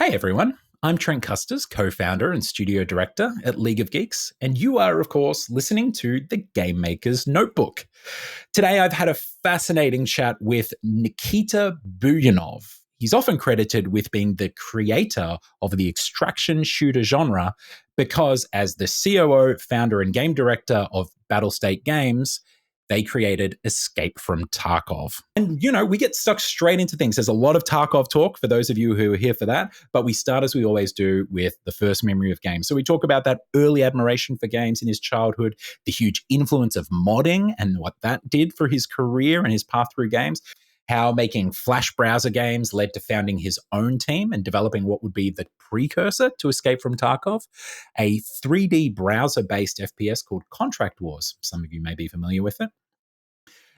Hey everyone, I'm Trent Kusters, co-founder and studio director at League of Geeks, and you are, of course, listening to The Game Maker's Notebook. Today I've had a fascinating chat with Nikita Buyanov. He's often credited with being the creator of the extraction shooter genre because as the COO, founder, and game director of Battlestate Games, they created Escape From Tarkov. And, we get stuck straight into things. There's a lot of Tarkov talk for those of you who are here for that, but we start as we always do with the first memory of games. So we talk about that early admiration for games in his childhood, the huge influence of modding and what that did for his career and his path through games, how making Flash browser games led to founding his own team and developing what would be the precursor to Escape from Tarkov, a 3D browser-based FPS called Contract Wars. Some of you may be familiar with it.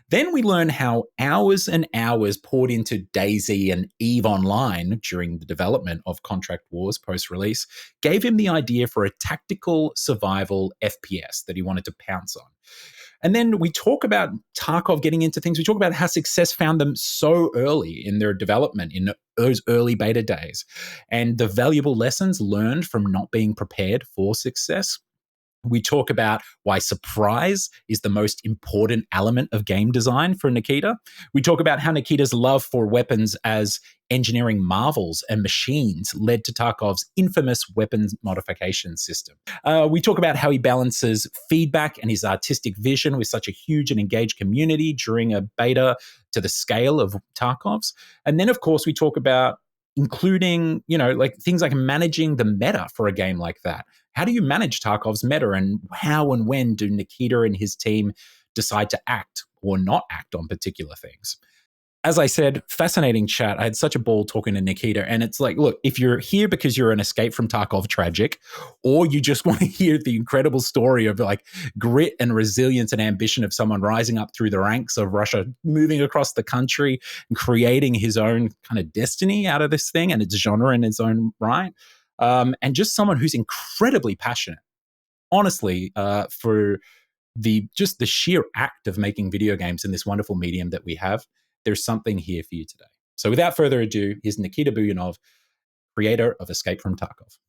Then we learn how hours and hours poured into DayZ and EVE Online during the development of Contract Wars post-release gave him the idea for a tactical survival FPS that he wanted to pounce on. And then we talk about Tarkov getting into things. We talk about how success found them so early in their development in those early beta days and the valuable lessons learned from not being prepared for success. We talk about why surprise is the most important element of game design for Nikita. We talk about how Nikita's love for weapons as engineering marvels and machines led to Tarkov's infamous weapons modification system. We talk about how he balances feedback and his artistic vision with such a huge and engaged community during a beta to the scale of Tarkov's. And then, of course, we talk about including, things like managing the meta for a game like that. How do you manage Tarkov's meta, and how and when do Nikita and his team decide to act or not act on particular things? As I said, fascinating chat. I had such a ball talking to Nikita, and it's like, look, if you're here because you're an Escape from Tarkov tragic, or you just want to hear the incredible story of grit and resilience and ambition of someone rising up through the ranks of Russia, moving across the country and creating his own kind of destiny out of this thing and its genre in its own right, and just someone who's incredibly passionate, honestly, for the sheer act of making video games in this wonderful medium that we have. There's something here for you today. So without further ado, here's Nikita Buyanov, creator of Escape from Tarkov.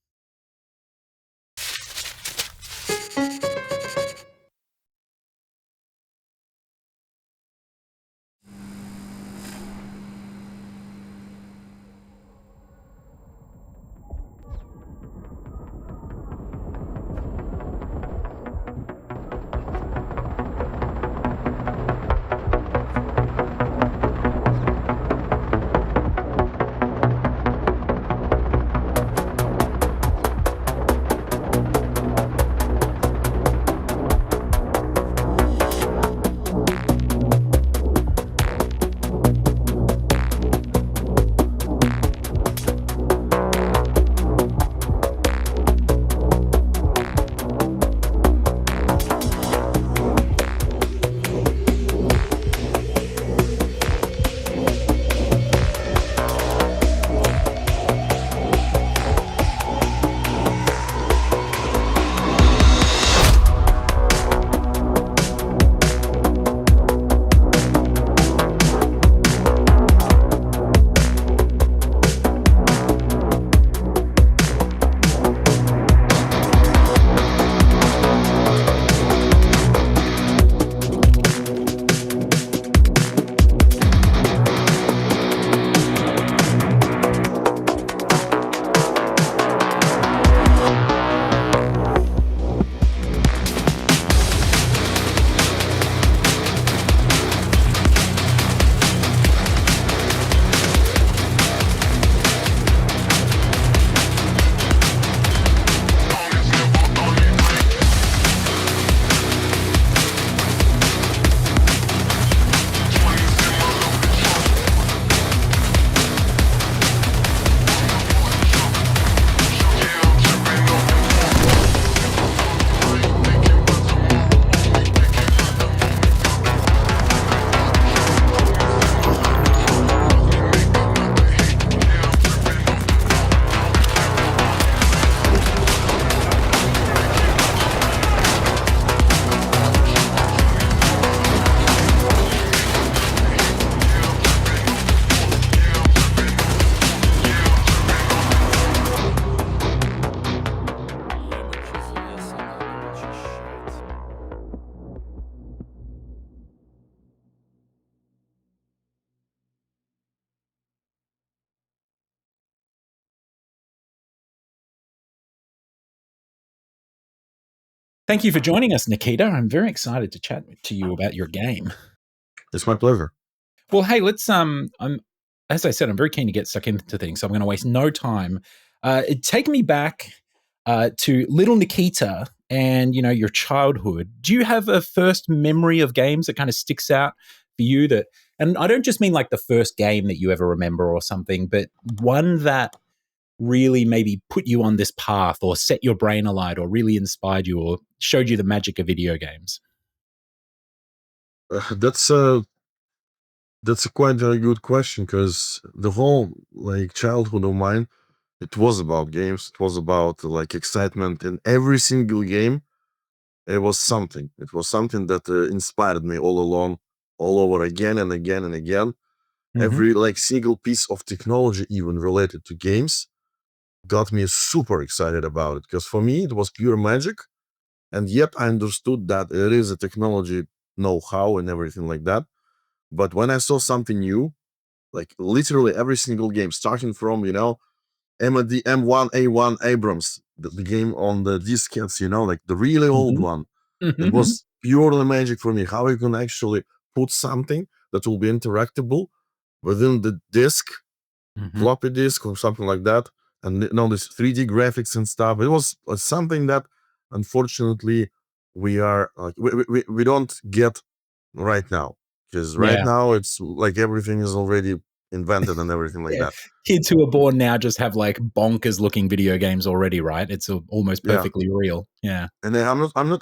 Thank you for joining us, Nikita. I'm very excited to chat to you about your game. It's my pleasure. Well, hey, let's I'm as I said, I'm very keen to get stuck into things, so I'm going to waste no time. Take me back to little Nikita and your childhood. Do you have a first memory of games that kind of sticks out for you? That, and I don't just mean like the first game that you ever remember or something, but one that really maybe put you on this path or set your brain alight or really inspired you or showed you the magic of video games? Uh, that's a that's a quite a good question because the whole childhood of mine, it was about games. It was about excitement in every single game. It was something. It was something that inspired me all along, all over again and again and again. Hmm. Every single piece of technology, even related to games, got me super excited about it. Because for me, it was pure magic, and yet I understood that it is a technology know-how and everything like that. But when I saw something new, like literally every single game, starting from M1A1 Abrams, the game on the diskettes, like the really old Hmm. one, it Hmm. was purely magic for me. How you can actually put something that will be interactable within the disk, Hmm. floppy disk or something like that, and this 3D graphics and stuff. It was something that unfortunately we are we don't get right now, because right Yeah. now it's like everything is already invented and everything like Yeah. that. Kids who are born now just have like bonkers looking video games already, right? It's almost Yeah, perfectly real. Yeah. and then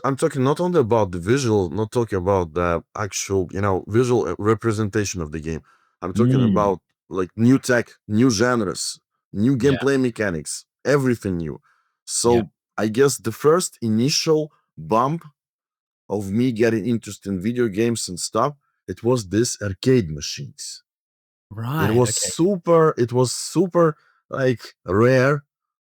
I'm talking not only about the visual, not talking about the actual visual representation of the game. I'm talking Mm. about like new tech, new genres, new Yeah. gameplay mechanics, everything new. Yeah. So I guess the first initial bump of me getting interested in video games and stuff, it was this arcade machines. Right. Okay. It was super rare,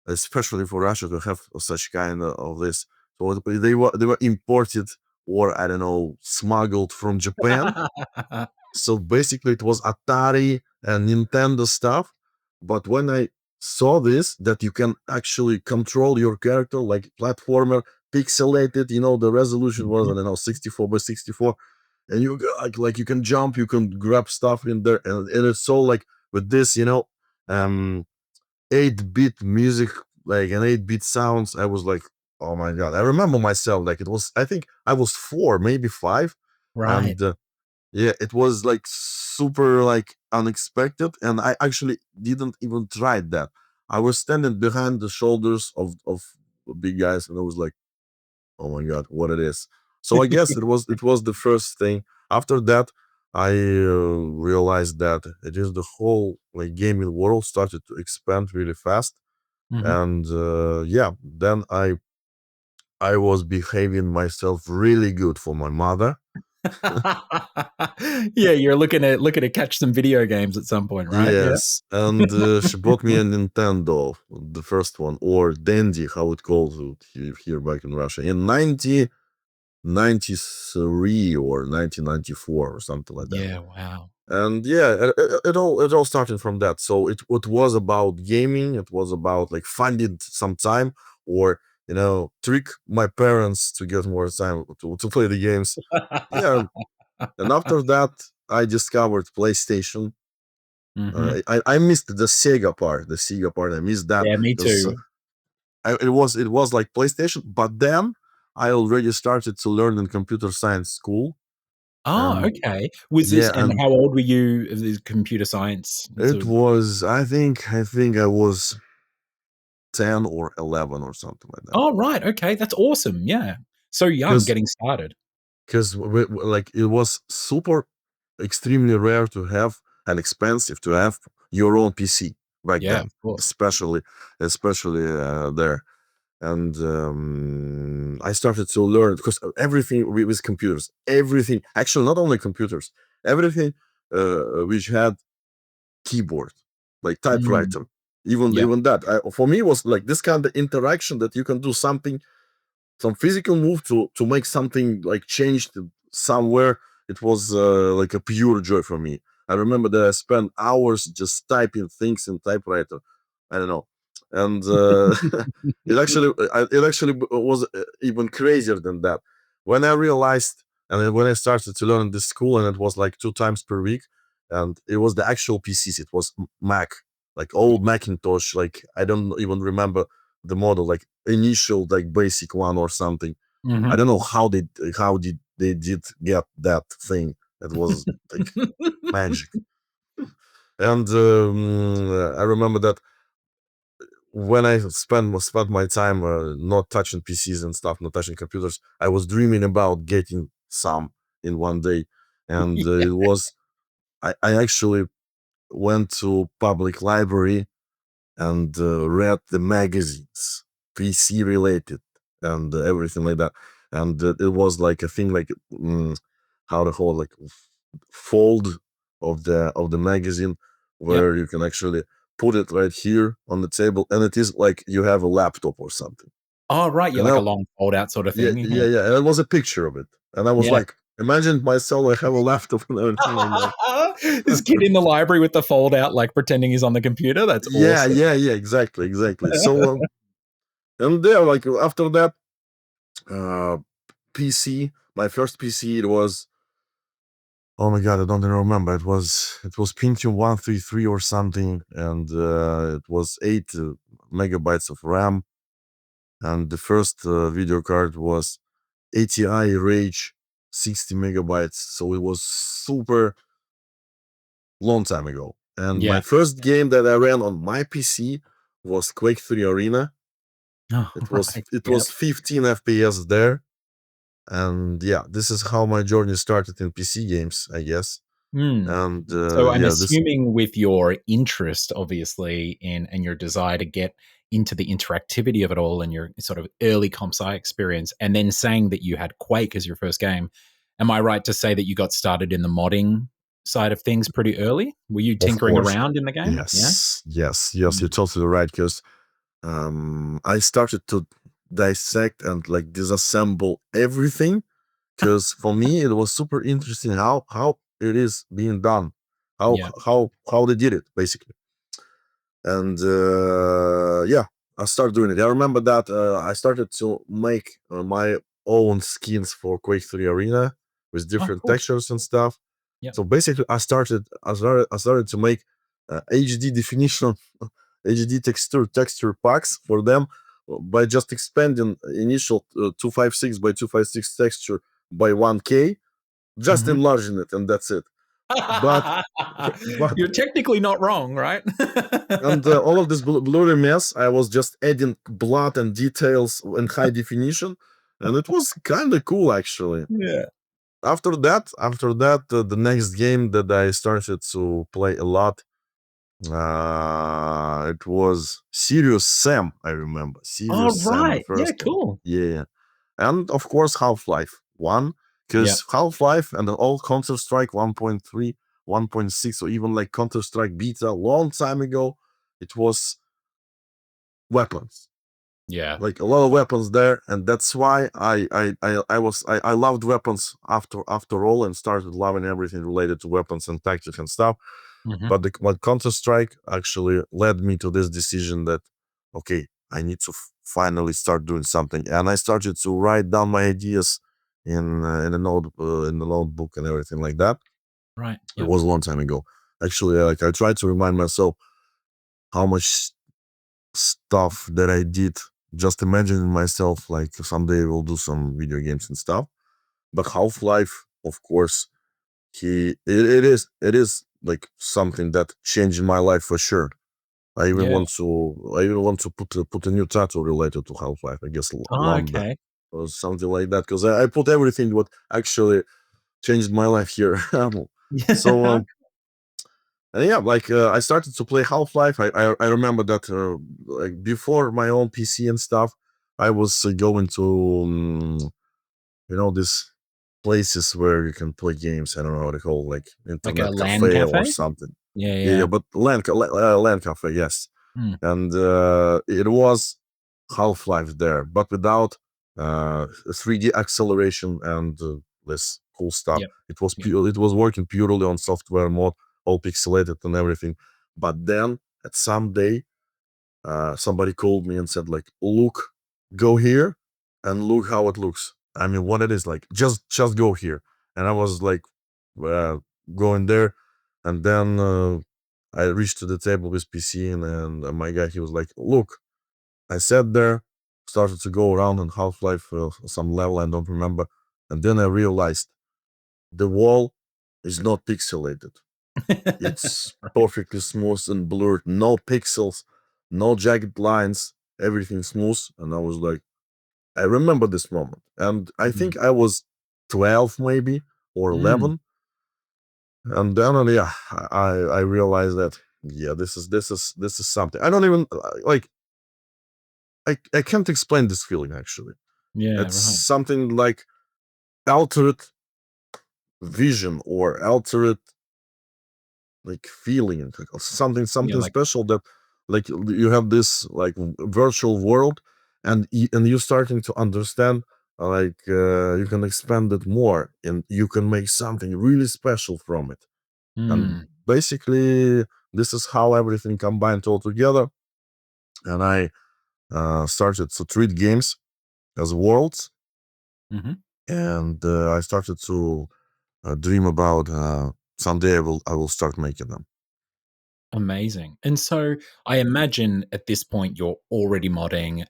especially for Russia to have such kind of this. So they were imported, or I don't know, smuggled from Japan. So basically it was Atari and Nintendo stuff. But when I saw this, that you can actually control your character like platformer, pixelated, the resolution was, I Mhm. don't know, 64 by 64, and you you can jump, you can grab stuff in there, and it's so like with this, um 8-bit music, like an 8-bit sounds. I was like, oh my god. I remember myself, like, it was, I think I was 4, maybe 5. Right. And yeah, it was like super like unexpected, and I actually didn't even try that. I was standing behind the shoulders of big guys, and I was like, oh my god, what it is. So I guess it was the first thing. After that, I realized that it is the whole like gaming world started to expand really fast. Mhm. And yeah, then I was behaving myself really good for my mother. Yeah, you're looking to catch some video games at some point, right? Yeah. Yes, and she bought me a Nintendo, the first one, or Dandy, how it calls it here back in Russia, in 1993 or 1994 or something like that. Yeah, wow. And yeah, it all started from that. So it was about gaming. It was about like finding some time, or trick my parents to get more time to play the games. Yeah, and after that, I discovered PlayStation. Mhm. I missed the Sega part. The Sega part, I missed that Yeah, me because too. it was like PlayStation. But then I already started to learn in computer science school, Oh, and okay. Was this, yeah, and and how old were you of the computer science? it So was, I think I was 10 or 11 or something like that. oh, right, okay, that's awesome, yeah. So young, Because getting started. because like it was super extremely rare to have, and expensive to have, your own PC back Yeah, then, of course. especially there. And I started to learn, because everything with computers, everything, actually not only computers, everything which had keyboard, like Mm, typewriter, even yeah. even that, for me was like this kind of interaction, that you can do something, some physical move to make something like change to somewhere. It was like a pure joy for me. I remember that I spent hours just typing things in typewriter. I don't know. And it actually was even crazier than that. When I realized, and then when I started to learn in this school, and it was like 2 times per week, and it was the actual PCs. It was Mac, like old Macintosh. Like I don't even remember the model, like initial, like basic one or something. I Mhm. don't know how did they did get that thing. That was like magic. And I remember that when I spent my time not touching PCs and stuff, not touching computers, I was dreaming about getting some in one day, and Yeah. it was I actually went to public library and read the magazines, PC related, and everything like that. And it was like a thing, like how the whole like fold of the magazine, Yep. where you can actually put it right here on the table, and it is like you have a laptop or something. Oh, right, yeah, And like a now, long fold out sort of yeah, thing, yeah. yeah, yeah, and it was a picture of it, and I was Yeah. like, imagine myself, I have a laptop and everything like that. This kid in the library with the fold out, like, pretending he's on the computer, that's Yeah, awesome. yeah, yeah, exactly, exactly. So, and there, like after that, uh, PC, my first PC, it was, oh my god, I don't even remember. It was Pentium 133 or something, and it was 8 megabytes of RAM, and the first video card was ATI Rage 60 megabytes. So it was super long time ago. And my Yeah. first game that I ran on my PC was Quake 3 Arena. Oh, It was right, it yep. was 15 FPS there. And yeah, this is how my journey started in PC games, I guess. Hmm. And So I'm yeah, this assuming with your interest, obviously, in and your desire to get into the interactivity of it all and your sort of early comp sci experience, and then saying that you had Quake as your first game, am I right to say that you got started in the modding side of things pretty early? Were you of tinkering course, around in the game? Yeah. yes, yes, yes, you're Mm. totally right. Because I started to dissect and like disassemble everything. Because for me, it was super interesting how it is being done, how Yeah. how they did it basically. And yeah, I started doing it. I remember that I started to make my own skins for Quake 3 Arena with Oh, different cool. textures and stuff. Yep. So basically, I started to make HD definition, HD texture packs for them by just expanding initial 256 by 256 texture by 1K, just Mhm. enlarging it, and that's it. But but You're technically not wrong, right? and all of this blurry mess, I was just adding blood and details and high definition, and it was kind of cool actually. Yeah. After that, the next game that I started to play a lot, it was Serious Sam. I remember Oh, Serious Sam, the right. Yeah, first one. cool. Yeah, and of course Half-Life One, Yep. because Half-Life and all Counter-Strike 1.3, 1.6, or even like Counter-Strike Beta, long time ago, it was weapons, Yeah. like a lot of weapons there, and that's why I loved weapons after all, and started loving everything related to weapons and tactics and stuff. Mhm. But Counter Strike actually led me to this decision that, okay, I need to finally start doing something, and I started to write down my ideas in the notebook and everything like that. Right. It Yep. was a long time ago. Actually, like I tried to remind myself how much stuff that I did. Just imagining myself like someday we'll do some video games and stuff. But Half Life, of course, it is like something that changed my life for sure. Yeah. I even want to put a new tattoo related to Half Life. I guess Oh, Lambda okay. or something like that, because I put everything what actually changed my life here. So Yeah. and yeah, like I started to play Half Life. I remember that like before my own PC and stuff, I was going to these places where you can play games. I don't know what they call, like Like a internet LAN cafe or cafe? something. Yeah, Yeah, yeah, yeah. but LAN cafe, yes. Mm. And it was Half Life there, but without 3D acceleration and this cool stuff. Yep. It was Yep. it was working purely on software mode, all pixelated and everything. But then at some day, somebody called me and said like, look, go here and look how it looks. I mean, what it is like, just go here. And I was like, uh, going there, and then I reached to the table with PC, and my guy, he was like, look, I sat there, started to go around on Half-Life, some level I don't remember, and then I realized the wall is not pixelated. It's perfectly smooth and blurred, no pixels, no jagged lines, everything smooth. And I was like, I remember this moment. And I Mm. think I was 12 maybe or Mm. 11. And then yeah, I realized that yeah, this is something. I don't even like I can't explain this feeling actually. Yeah, It's right. something like altered vision or altered like feeling, and like something Yeah, something like special that like you have this like virtual world, and you're starting to understand you can expand it more and you can make something really special from it. And mm. basically this is how everything combined all together. And I started to treat games as worlds, Mhm. and I started to dream about someday I will start making them. Amazing. And so I imagine at this point you're already modding,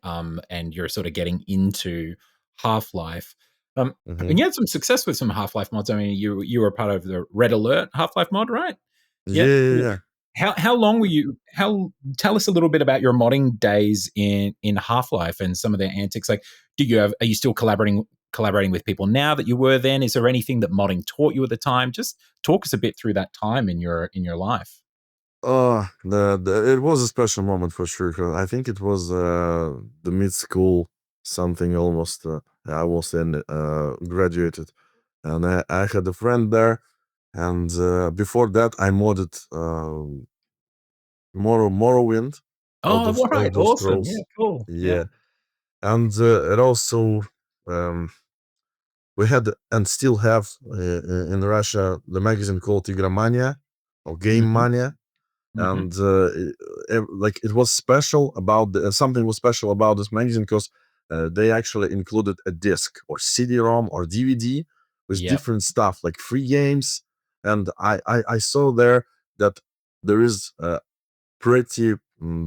and you're sort of getting into Half-Life. Hmm. And you had some success with some Half-Life mods. I mean, you were part of the Red Alert Half-Life mod, right? Yeah, Yeah. yeah, Yeah. yeah. How long were you how tell us a little bit about your modding days in Half-Life and some of their antics. Like, are you still collaborating with people now that you were then? Is there anything that modding taught you at the time? Just talk us a bit through that time in your life. It was a special moment for sure. 'Cause I think it was the mid school something almost. I was then graduated, and I had a friend there. And before that, I modded Morrowind, Oh, all right. Elder Awesome. Yeah, Scrolls. cool. Yeah. Yeah, and it also um, we had and still have in Russia the magazine called Igромania or Game Mhm, Mania. mhm. And like it was special about something was special about this magazine because they actually included a disc or CD-ROM or DVD with Yep. different stuff like free games. And I saw there that there is a pretty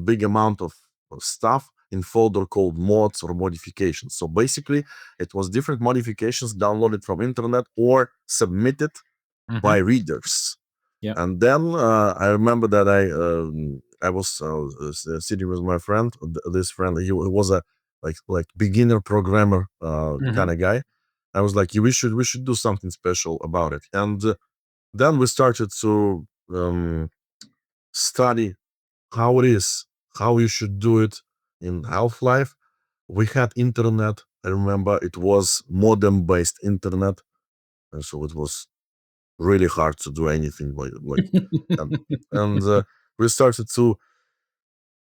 big amount of stuff in folder called mods or modifications. So basically it was different modifications downloaded from internet or submitted by Mhm. readers. Yep. And then I remember that I was sitting with my friend. This friend, he was a like beginner programmer kind Mhm. of guy. I was like, we should do something special about it. And then we started to study how it is, how you should do it in Half-Life. We had internet. I remember it was modem based internet, and so it was really hard to do anything like and we started to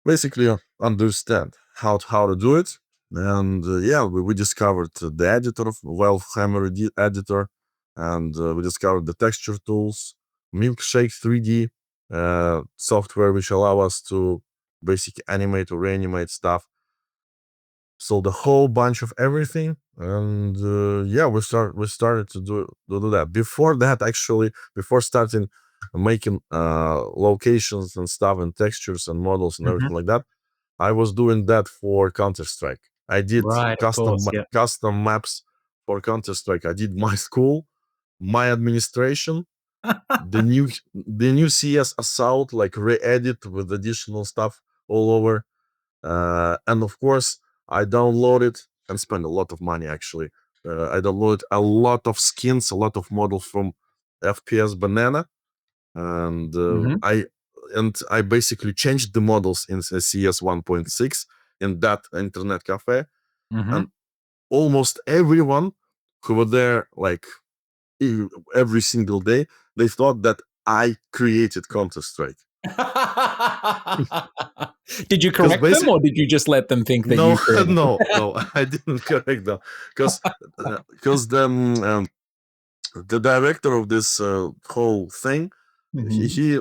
basically understand how to do it. And yeah, we discovered the editor of Valve Hammer editor, and we discovered the texture tools, Milkshake 3D software, which allow us to basically animate or reanimate stuff. So the whole bunch of everything. And yeah, we started to do that. Before that, actually, before starting making locations and stuff and textures and models and Mhm. everything like that, I was doing that for Counter-Strike. I did Right, of course, yep. custom maps for Counter-Strike. I did my school, my administration, the new CS assault, like re-edit with additional stuff all over. And of course, I downloaded and spent a lot of money actually. I downloaded a lot of skins, a lot of models from FPS Banana, and Mhm, I basically changed the models in CS 1.6 in that internet cafe, mhm. and almost everyone who were there, like every single day, they thought that I created Counter Strike Did you because correct them, basically or did you just let them think that no, you created them? no, I didn't correct them because the director of this whole thing, he, Mhm. he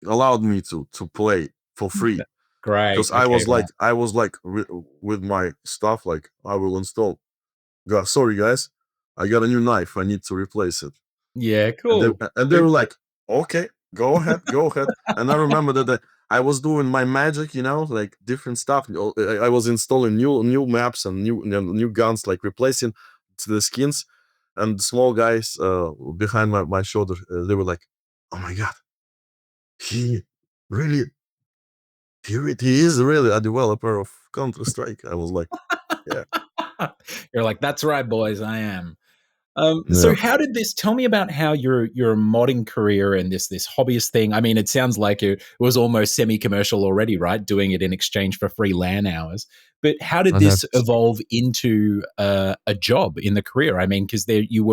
allowed me to play for free. Great. because Okay, right. I was like with my stuff, like I will install. Sorry guys, I got a new knife. I need to replace it. Yeah, And cool. they were like, okay, go ahead. And I remember that I was doing my magic, like different stuff. I was installing new maps and new guns, like replacing the skins. And the small guys behind my shoulder, they were like, "Oh my god, he really, he is really a developer of Counter Strike." I was like, "Yeah, You're like, "That's right, boys, I am." So yeah." how did this tell me about how your modding career and this hobbyist thing, I mean, it sounds like it was almost semi-commercial already, right? Doing it in exchange for free LAN hours. But how did Uh-huh. this evolve into a job in the career? I mean, because there you're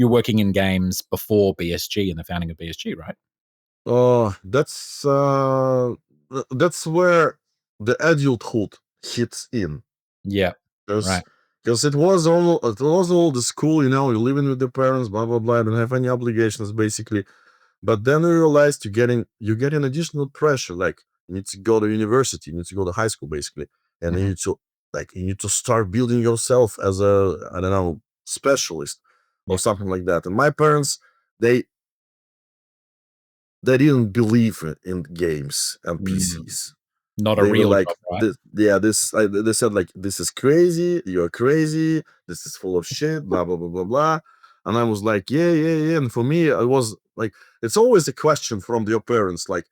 working in games before BSG and the founding of BSG, right? Oh, that's where the adulthood hits in. Yeah. Because Right. it was all the school, you're living with the parents, blah blah blah, don't have any obligations basically. But then you realize you getting additional pressure, like you need to go to university, you need to go to high school basically, and Mhm. you need to start building yourself as a, I don't know, specialist or Yeah. something like that. And my parents, they they didn't believe in games and Mm. PCs. Not a They were real like, job, right? they said like, this is crazy, you're crazy, this is full of shit, blah blah blah blah blah. And I was like, yeah, yeah, yeah. And for me, I was like, it's always a question from your parents, like,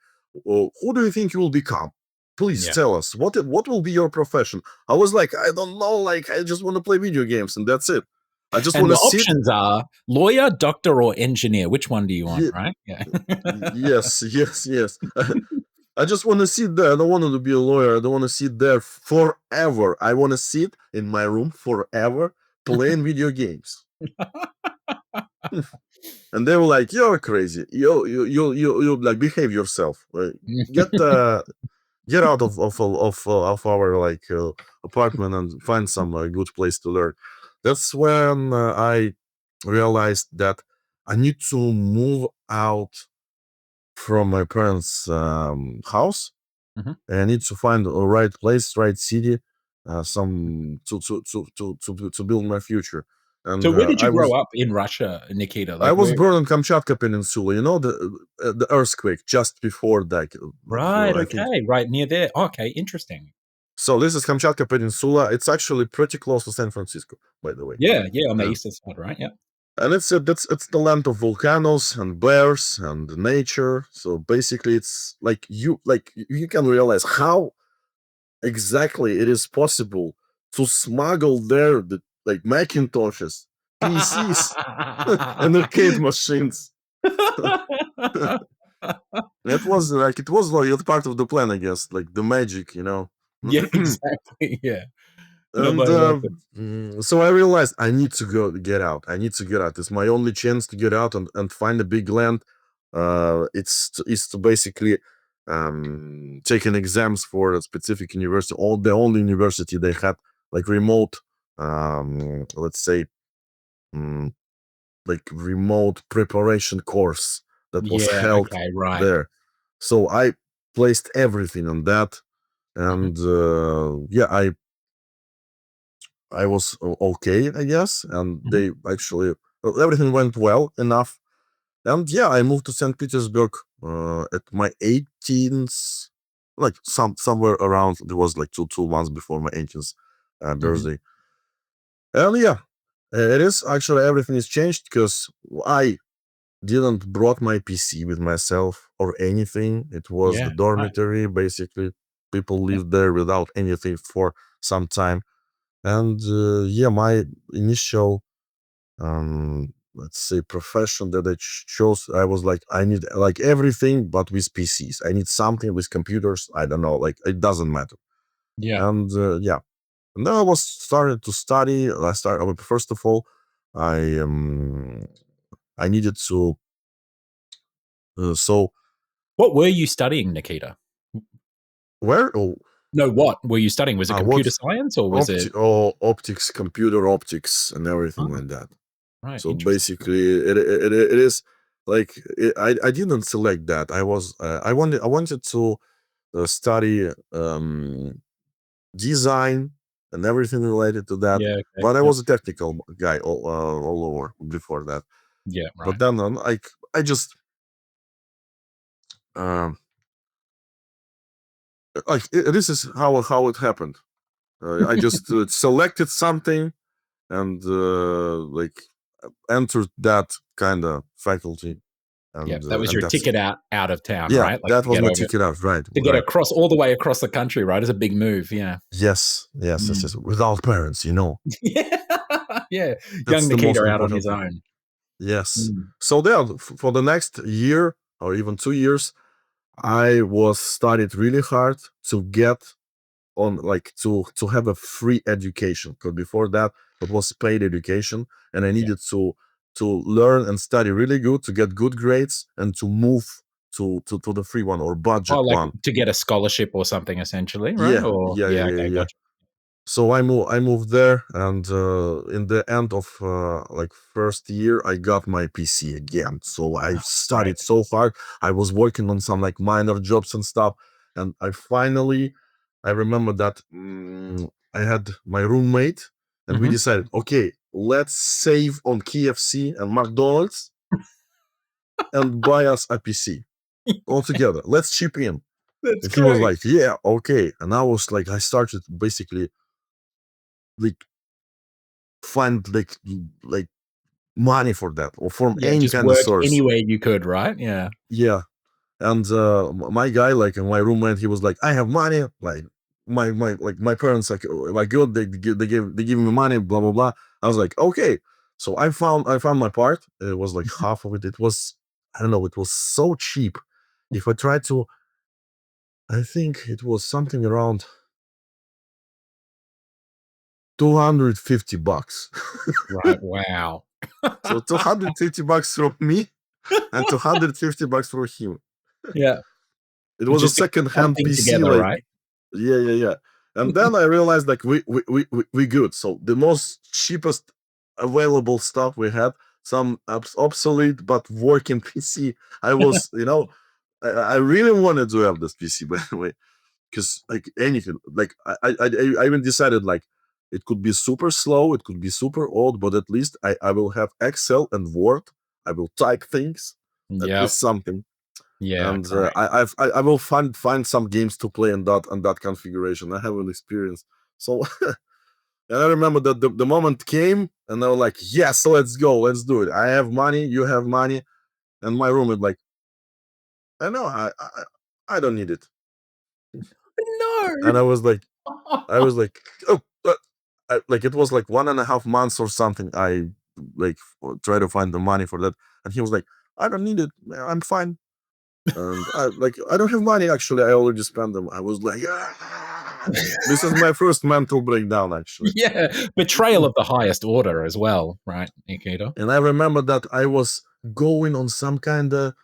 oh, who do you think you will become? Please Yeah. tell us what will be your profession. I was like, I don't know, like I just want to play video games and that's it. I just And want the to sit. options are lawyer, doctor, or engineer. Which one do you want, Ye- right? Yeah. yes, yes, yes. I just want to sit there. I don't want to be a lawyer. I don't want to sit there forever. I want to sit in my room forever playing video games. And they were like, "You're crazy. You like behave yourself. Get get out of our like apartment and find some good place to learn." That's when I realized that I need to move out from my parents' house. Mhm. I need to find a right place, right city, some to build my future. And So where did you grow up in Russia, Nikita? I Like was where? born in Kamchatka Peninsula. The earthquake just before that. Right, I think okay, right near there. Okay, interesting. so. This is Kamchatka Peninsula. It's actually pretty close to San Francisco, by the way. Yeah, yeah, on the Uh, eastern side, right? Yeah. and it's the land of volcanoes and bears and nature. So basically, it's like you can realize how exactly it is possible to smuggle there the like Macintoshes, PCs, and arcade machines. It was like it's part of the plan, I guess, like the magic. Yeah, exactly, yeah. No, And but I like it. so I realized I need to get out. I need to get out. It's my only chance to get out and find a big land. It's to basically taking exams for a specific university. All the only university they had like remote, let's say, mm, like remote preparation course that was Yeah, held okay, right. there. So I placed everything on that, Mhm, and yeah, I was okay, I guess, and mhm, they actually everything went well enough. And yeah, I moved to St. Petersburg at my 18th, like somewhere around. It was like two months before my 18th mhm. birthday. And yeah, it is actually everything is changed because I didn't brought my PC with myself or anything. It was Yeah, the right, dormitory basically. People yeah. lived there without anything for some time. And yeah, my initial let's say profession that I chose, I was like, I need like everything but with PCs. I need something with computers. I don't know, like it doesn't matter. Yeah. And yeah, and then I was started to study. First of all, I I needed to so What were you studying, Nikita? where oh, No, what were you studying? Was it what computer science or was it? optics, computer optics, and everything Oh, like that. right, So interesting. basically, it is like I didn't select that. I wanted to. study design and everything related to that. Yeah. Okay. But I Yep. was a technical guy all over before that. Yeah. But Right. then I just this is how it happened. I just selected something and like entered that kind of faculty, Yeah. That was and your that's it. ticket out of town, Yeah, right? Like that to was get my over ticket out. Right, to get right. across all the way across the country, right? Is a big move. Yeah. Yes, yes, yes, Mm. yes. Without parents, Yeah. Yeah. that's Young the Nikita most out on important his thing. own. Yes. Mm. So then, for the next year or even 2 years, I was studied really hard to get on, like to have a free education. Because before that, it was paid education, and I Yeah. needed to learn and study really good to get good grades and to move to the free one or budget Oh, like one. to get a scholarship or something, essentially, right? Yeah, Or yeah, yeah, yeah. yeah, Okay. yeah. Gotcha. So I moved there, and in the end of like first year, I got my PC again. So I Right. studied so hard. I was working on some like minor jobs and stuff, and I remember that I had my roommate, and we Hmm. decided, okay, let's save on KFC and McDonald's and buy us a PC all together. Let's chip in. That's And he was great. like, yeah, okay. And I was like, I started basically like find like money for that or from Yeah. any Just kind of work source. anywhere you could, right? Yeah. Yeah. And my guy, like my roommate, he was like, I have money. Like my parents like good, they give me money, blah blah blah. I was like, okay. So I found my part. It was like half of it. It was, I don't know, it was so cheap. If I tried to, I think it was something around $250. Right. Wow. So $250 from me and $250 from him. Yeah. It was a Just to get second-hand something PC, together, like, right? yeah, yeah, yeah. And then I realized like we good. So the most cheapest available stuff we had, some obsolete but working PC. I was, I really wanted to have this PC, by the way, because like anything, like I even decided like it could be super slow, it could be super old, but at least I will have Excel and Word. I will type things, at Yep. least something. Yeah. And Great. I will find some games to play in that configuration. I haven't experienced. So and I remember that the moment came, and I was like, yes, let's go, let's do it. I have money, you have money, and my roommate like, I know, I don't need it. And I was like, oh, like it was like 1.5 months or something. I like try to find the money for that, and he was like, I don't need it, I'm fine. And I don't have money, actually. I already spent them. I was like, "Ah." This is my first mental breakdown, actually. Yeah. Betrayal of the highest order as well, right, Nikita? And I remember that I was going on some kind of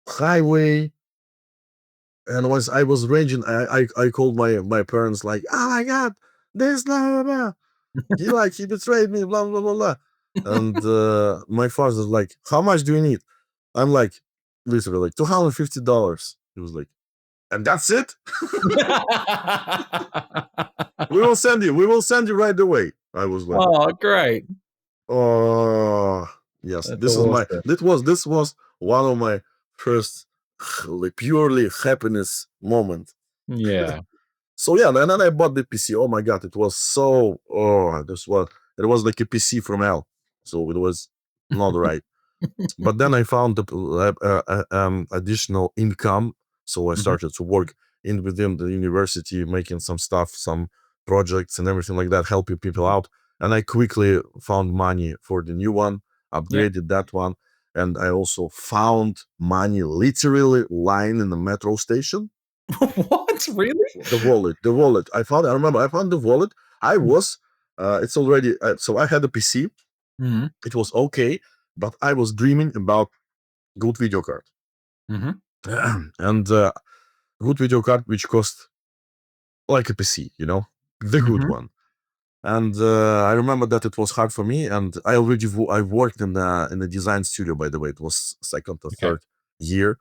highway, and I was raging. I called my parents like, oh my god, this blah blah blah. He betrayed me, blah blah blah blah. And my father's like, how much do you need? I'm like, literally like $250. He was like, and that's it? We will send you right away. I was like, Oh, great. oh yes, That's awesome. this was one of my first like purely happiness moment. Yeah. So yeah, and then I bought the PC. Oh my god, it was so, it was like a PC from hell. So it was not right. But then I found the additional income, so I Mhm. started to work in within the university, making some stuff, some projects, and everything like that, helping people out. And I quickly found money for the new one, Yeah. upgraded that one, and I also found money literally lying in the metro station. What? Really? The wallet. I remember I found the wallet. I was, it's already. So I had a PC. Mhm. It was okay, but I was dreaming about good video card. Mhm. And good video card which cost like a PC, the good Mhm. one. And I remember that it was hard for me, and I worked in the design studio. By the way, it was second or Okay. third year,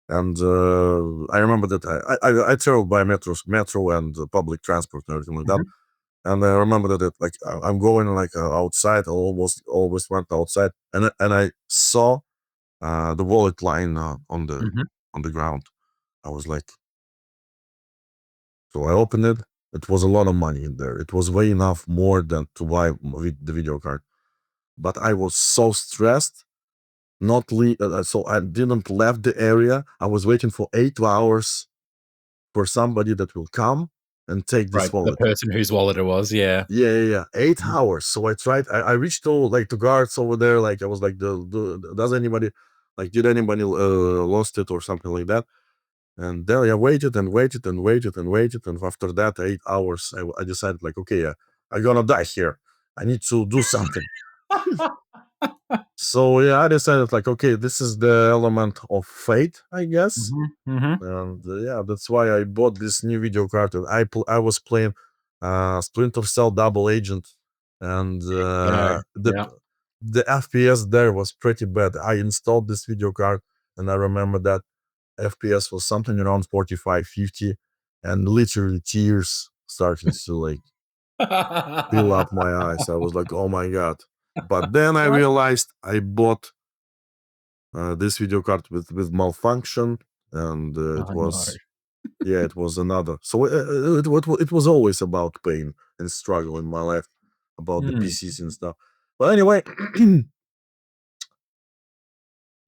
And I remember that I traveled by metro and public transport and everything like that. Mhm. And I remember that I'm going like outside. I always went outside, and I saw the wallet lying Mhm. on the ground. I was like, so I opened it. It was a lot of money in there. It was way enough more than to buy the video card. But I was so stressed. Not so I didn't left the area. I was waiting for 8 hours for somebody that will come and take this Right, the wallet. person whose wallet it was, yeah. Yeah. Eight Mhm. hours. So I tried. I reached to guards over there. Like I was like, does anybody did anybody lost it or something like that? And then I waited and waited and waited and waited. And after that 8 hours, I decided like, okay, I'm gonna die here. I need to do something. So yeah, I decided like, okay, this is the element of fate, I guess. Mhm, mhm. And yeah, that's why I bought this new video card. And I was playing Splinter Cell Double Agent, and Yeah, yeah. the FPS there was pretty bad. I installed this video card, and I remember that FPS was something around 45, 50, and literally tears started to like fill up my eyes. I was like, oh my god. But then I realized I bought this video card with malfunction, and it Oh, no. was yeah, it was another. So it was always about pain and struggle in my life, about the Mm, PCs and stuff. But anyway,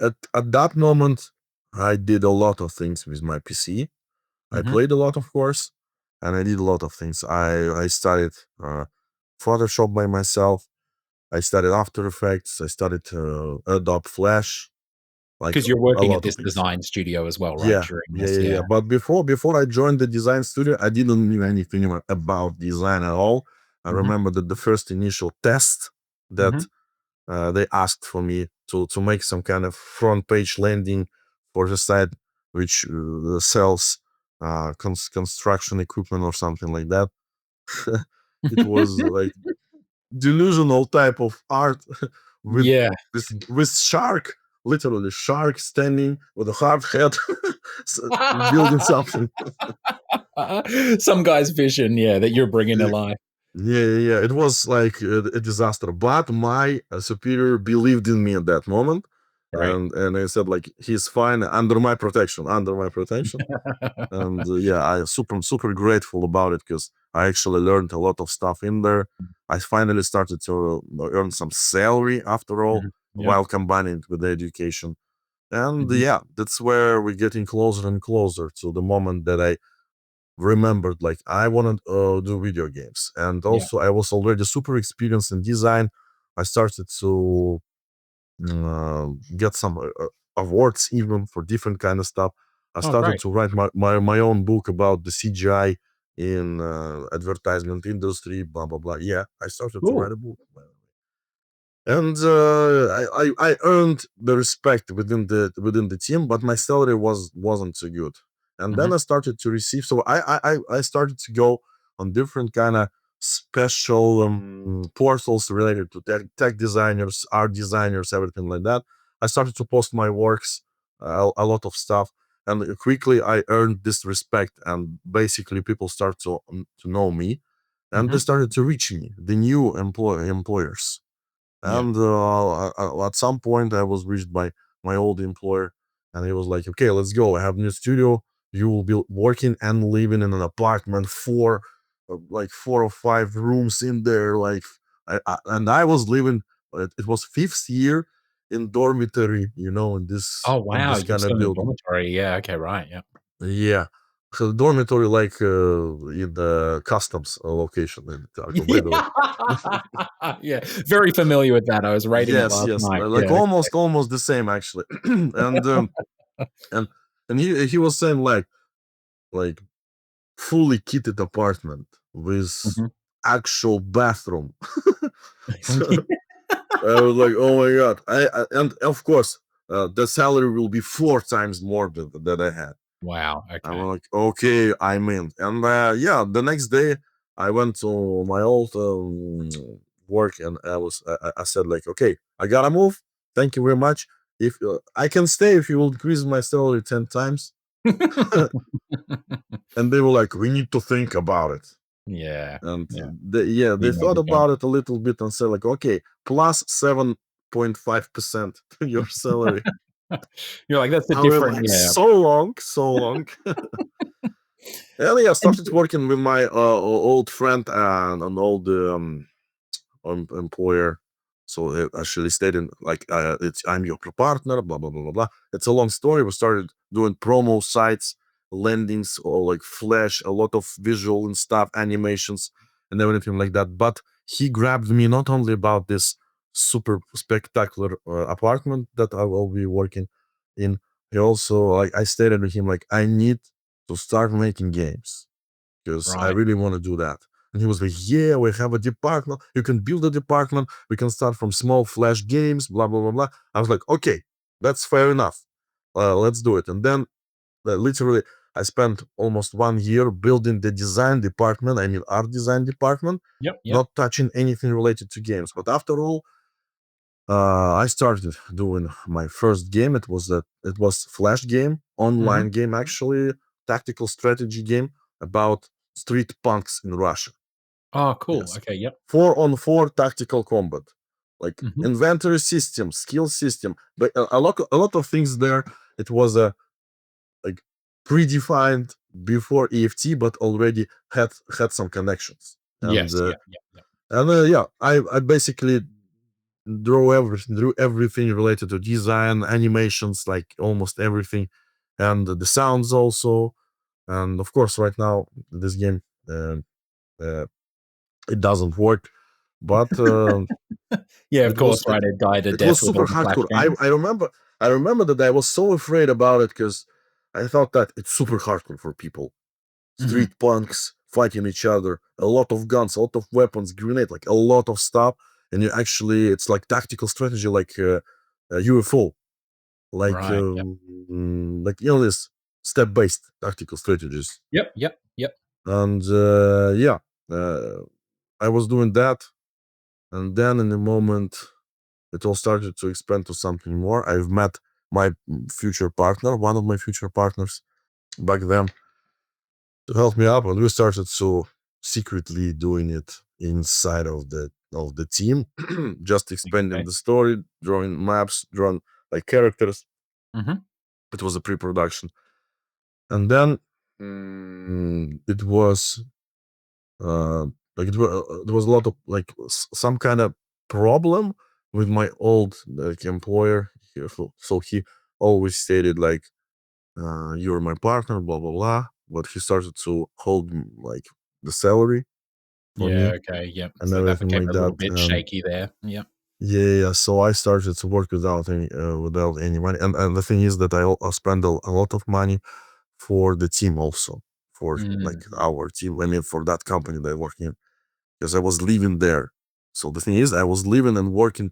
at that moment, I did a lot of things with my PC. I mhm. played a lot, of course, and I did a lot of things. I studied Photoshop by myself. I studied After Effects. I studied Adobe Flash, like 'Cause you're a working at lot of this things. design studio as well, right, Yeah, during yeah, this? yeah, Yeah. yeah. But before I joined the design studio, I didn't know anything about design at all. I Mhm, remember that the first initial test that mhm. they asked for me to make some kind of front page landing for the site which sells construction equipment or something like that. It was like delusional type of art with Yeah. with shark, literally shark standing with a hard head, building something. Some guy's vision, yeah, that you're bringing to Yeah, life. yeah. It was like a disaster, but my superior believed in me at that moment, Right. and I said like he's fine under my protection. And yeah, I super grateful about it because I actually learned a lot of stuff in there. I finally started to earn some salary after all, Mhm. Yeah. while combining it with the education. And Mhm, yeah, that's where we're getting closer and closer to the moment that I remembered like I want to do video games. And yeah. also I was already super experienced in design. I started to get some awards even for different kind of stuff. I Oh, started great. to write my own book about the CGI in advertisement industry, blah blah blah. Yeah, I started to Cool. write a book, and I earned the respect within the team, but my salary wasn't so good. And then Mhm, I started to receive. So I started to go on different kind of special portals related to tech designers, art designers, everything like that. I started to post my works, a lot of stuff, and quickly I earned this respect. And basically, people start to know me, and they mhm. started to reach me, the new employers. Yeah. And at some point, I was reached by my old employer, and he was like, "Okay, let's go. I have a new studio. You will be working and living in an apartment, like 4 or 5 rooms in there. Like, and I was living. It was fifth year in dormitory, Oh, in wow, this you're kind of still in a building. dormitory. Yeah, okay, right, yeah. Yeah." So dormitory, like in the customs location in Tarkov, by the way. Yeah. Yeah, very familiar with that. I was rating it Yes, last yes, night. like Yeah, almost the same actually. and and and he was saying like fully kitted apartment with okay. actual bathroom. So Mhm. I was like, oh my god! And of course, the salary will be 4 times more than that I had. Wow, I'm okay. like, okay, I'm in. And yeah, the next day I went to my old work, and I said like, okay, I gotta move. Thank you very much. if I can stay if you will increase my salary 10 times. And they were like, we need to think about it. Yeah. And Yeah. they You made thought the jump. about it a little bit and said like, okay, plus 7.5% to your salary. You're like, that's a I was different, like, yeah. so long, so long. And yeah, I And started working with my old friend and an old employer. So it actually stayed in like it's I'm your partner, blah blah blah blah blah. It's a long story. We started doing promo sites, landings, or like flash, a lot of visual and stuff, animations, and everything like that. But he grabbed me not only about this super spectacular apartment that I will be working in. He also like I stated to him like I need to start making games because I right. really want to do that. And he was like, yeah, we have a department. You can build a department. We can start from small flash games, blah, blah, blah, blah. I was like, okay, that's fair enough. Let's do it. And then literally, I spent almost 1 year building the design department. I mean, art design department, Yep. Yep. not touching anything related to games. But after all, I started doing my first game. It was flash game, Hmm. online game actually, tactical strategy game about street punks in Russia. Oh, cool. Yes, Okay. Yep. 4-on-4 tactical combat, like Hmm. inventory system, skill system, but a lot of things there. It was a like predefined before EFT, but already had some connections, and Yes. Yeah. Yeah. Yeah. yeah, I basically drew everything related to design, animations, like almost everything, and the sounds also. And of course, right now this game uh, it doesn't work, but Yeah. Of it course. was Right. It died a it death was with super all the flash hardcore. games. I remember that I was so afraid about it because I thought that it's super hardcore for people. Hmm. Street punks fighting each other, a lot of guns, a lot of weapons, grenade, like a lot of stuff. And you actually, it's like tactical strategy, like UFO, Right. Yep. like this step-based tactical strategies. Yep. Yep. Yep. And yeah, uh, I was doing that, and then in the moment, it all started to expand to something more. I've met my future partner, one of my future partners back then, to help me up, and we started so secretly doing it inside of the team, just expanding Okay. the story, drawing maps, drawing like characters. Hmm. It was a pre-production, and then it was uh there was a lot of like some kind of problem with my old like employer here. So he always stated like you're my partner, blah blah blah. But he started to hold like the salary for Yeah. me Okay. Yep. and So that everything became like a that. little bit And shaky there. Yep. yeah, yeah. So I started to work without any money. And the thing is that I spend a lot of money for the team also, for like Mm. our team. I mean, for that company that I work in, because I was living there. So the thing is, I was living and working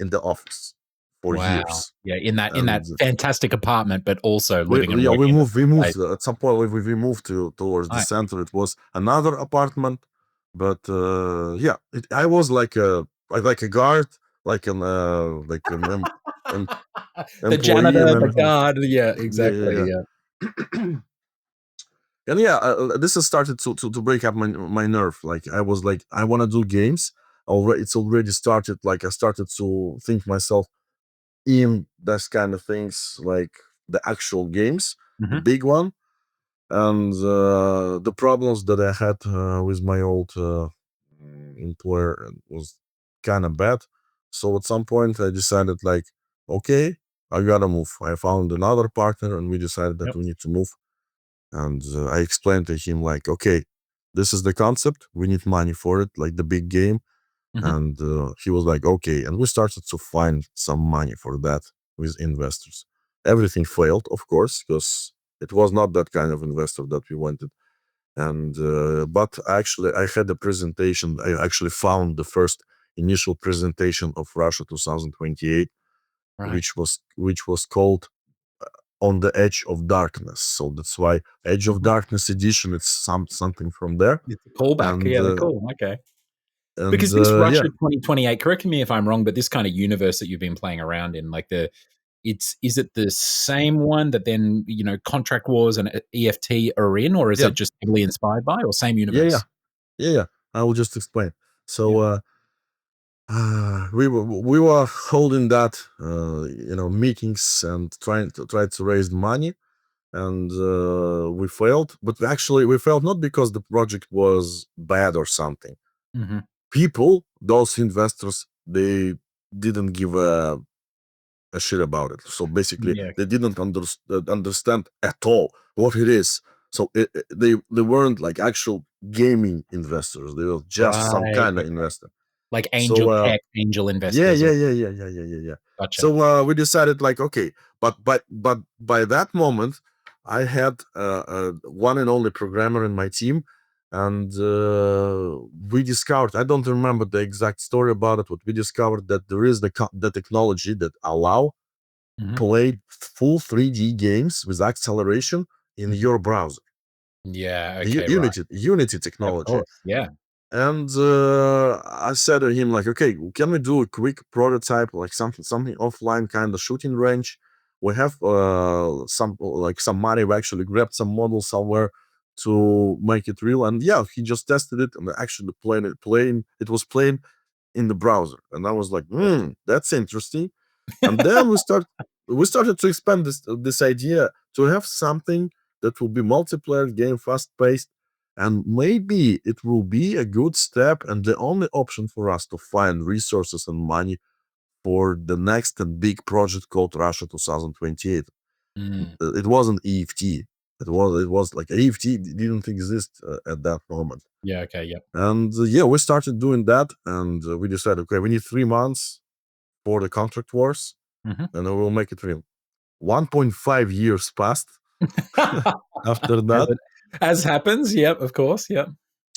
in the office for Wow. years. Yeah. In that And fantastic apartment, but also we living and yeah working in the we same place. moved at some point we moved to towards the Nice. center. It was another apartment, but yeah, I was like a guard, like an The employee and janitor, the everything. guard. Yeah. Yeah, Exactly. yeah, Yeah. yeah. And yeah, this has started to break up my nerve. Like I was like, I want to do games. Already, it's already started. Like I started to think myself in this kind of things, like the actual games, the Hmm. big one, and the problems that I had with my old employer was kind of bad. So at some point, I decided like, okay, I gotta move. I found another partner, and we decided that Yep. we need to move. And I explained to him like, okay, this is the concept. We need money for it, like the big game. Hmm. And he was like, okay. And we started to find some money for that with investors. Everything failed, of course, because it was not that kind of investor that we wanted. And but actually, I had a presentation. I actually found the first initial presentation of Russia 2028, Right. which was called On the Edge of Darkness. So that's why Edge of Hmm. Darkness edition. It's something from there, It's a callback. and Yeah. They're cool. Okay. and Because this Russia yeah, 2028, correct me if I'm wrong, but this kind of universe that you've been playing around in, like is it the same one that then Contract Wars and EFT are in, or is Yeah, it just heavily inspired by, or same yeah, yeah, universe? yeah. I will just explain. Yeah. So we were holding that meetings and trying to raise money, and we failed. But actually, we failed not because the project was bad or something. Hmm. People, those investors, they didn't give a shit about it. So basically, Yeah. they didn't understand at all what it is. So they weren't like actual gaming investors. They were just some Right. kind of Okay. investor. Like So angel tech, angel yeah, investors, yeah, or yeah, yeah, yeah, yeah, yeah, yeah. gotcha. So we decided like, okay, but by that moment, I had one and only programmer in my team, and we discovered. I don't remember the exact story about it, but we discovered that there is the technology that allow Hmm. play full 3D games with acceleration in Hmm. your browser. Yeah. Okay. Right. Unity Of technology. course. Yeah. And I said to him like, okay, can we do a quick prototype, like something offline kind of shooting range? We have some money. We actually grabbed some models somewhere to make it real. And yeah, he just tested it and actually playing. It was playing in the browser, and I was like, that's interesting. And then we started to expand this idea to have something that will be multiplayer game, fast paced, and maybe it will be a good step and the only option for us to find resources and money for the next and big project called Russia 2028. Mm. It wasn't EFT. It was like EFT didn't exist at that moment. Yeah. Okay. Yep. And yeah, we started doing that, and we decided, okay, we need 3 months for the contract wars, Hmm. and we will make it real. 1.5 years passed after as, that. it, as happens. Yep. Of course. Yep.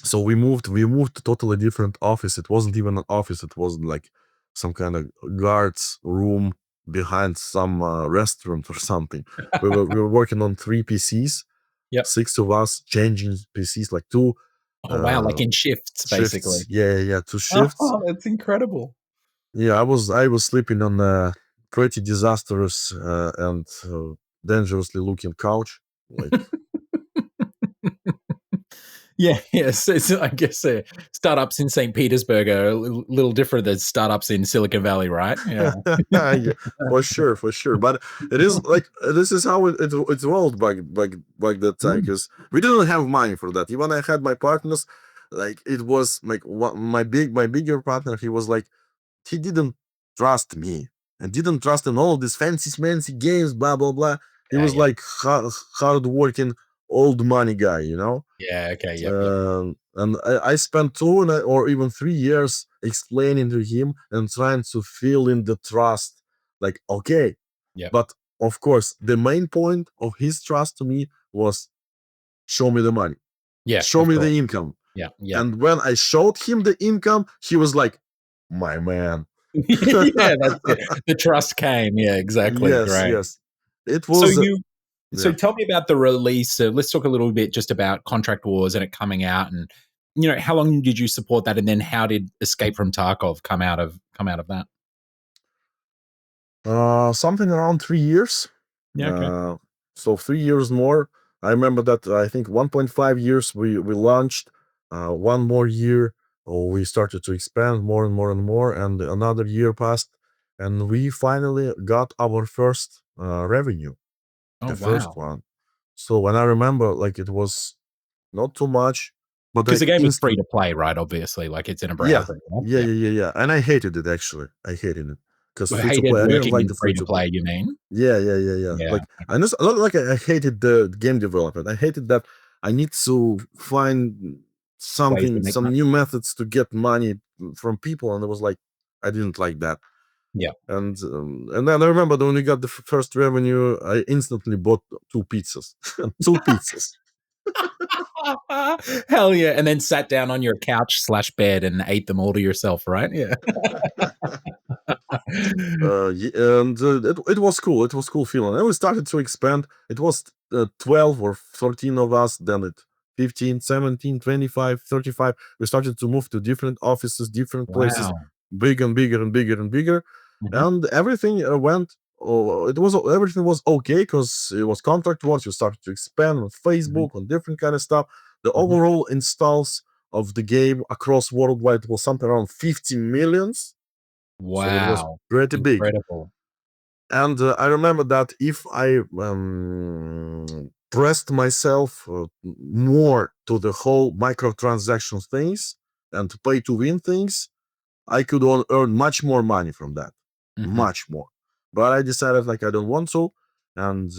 So we moved to totally different office. It wasn't even an office. It was like some kind of guards room behind some restaurant or something. We were working on 3 PCs, Yep. 6 of us changing PCs, like two Oh wow! Like uh in shifts, basically. shifts. Yeah, yeah, yeah, 2 shifts. Oh, that's incredible. Yeah, I was sleeping on a pretty disastrous and dangerously looking couch. Like, Yeah, yes. I guess startups in St. Petersburg are a little different than startups in Silicon Valley, right? Yeah. yeah, for sure, for sure. But it is like this is how it rolled back that time, Mm. because we didn't have money for that. Even I had my partners, like it was like my bigger partner. He was like, he didn't trust me and didn't trust in all these fancy games, blah blah blah. He Yeah, was yeah. like hard working old money guy, you know. Yeah, okay, yep, yep, And I spent or even 3 years explaining to him and trying to fill in the trust. Like, okay, yep. but of course, the main point of his trust to me was show me the money, Yeah, show of me course. the income. Yeah, yeah. And when I showed him the income, he was like, my man. Yeah, that's it. The trust came. Yeah, exactly. Yes, Great. yes. It So was, so yeah. tell me about the release. Let's talk a little bit just about Contract Wars and it coming out, and how long did you support that, and then how did Escape from Tarkov come out of that? Something around 3 years. Yeah, okay. Uh, so 3 years more. I remember that I think 1.5 years we launched. One more year, we started to expand more and more and more, and another year passed, and we finally got our first revenue, Oh the first wow. one. So when I remember, like it was not too much, but Because I the game was free instant to play, right? Obviously, like it's in a yeah, browser. Right? yeah, Yeah. yeah, yeah, yeah. And I hated it actually. I hated it because Well, free to hated play. I didn't working like in the free free to to play. play. You mean? Yeah, yeah, yeah, yeah. Yeah. Like, and it's not like I hated the game development. I hated that I need to find Ways to something, make some money. new methods to get money from people, and it was like I didn't like that. Yeah. And then I remember that when we got the first revenue, I instantly bought 2 pizzas, 2 pizzas. Hell yeah! And then sat down on your couch/bed and ate them all to yourself, right? Yeah. And it was cool. It was cool feeling. And we started to expand. It was 12 or 13 of us, then it 15, 17, 25, 35. We started to move to different offices, different places, Wow. big and bigger and bigger and bigger. Mhm. And everything went it was everything was okay because it was contract wars. You started to expand on Mhm. Facebook, on different kind of stuff. The Mhm. overall installs of the game across worldwide was something around 50 millions. So it was Wow. pretty big. Incredible. And I remember that if I pressed myself more to the whole microtransaction things and pay to win things, I could earn much more money from that, Mhm. much more. But I decided like I don't want to, and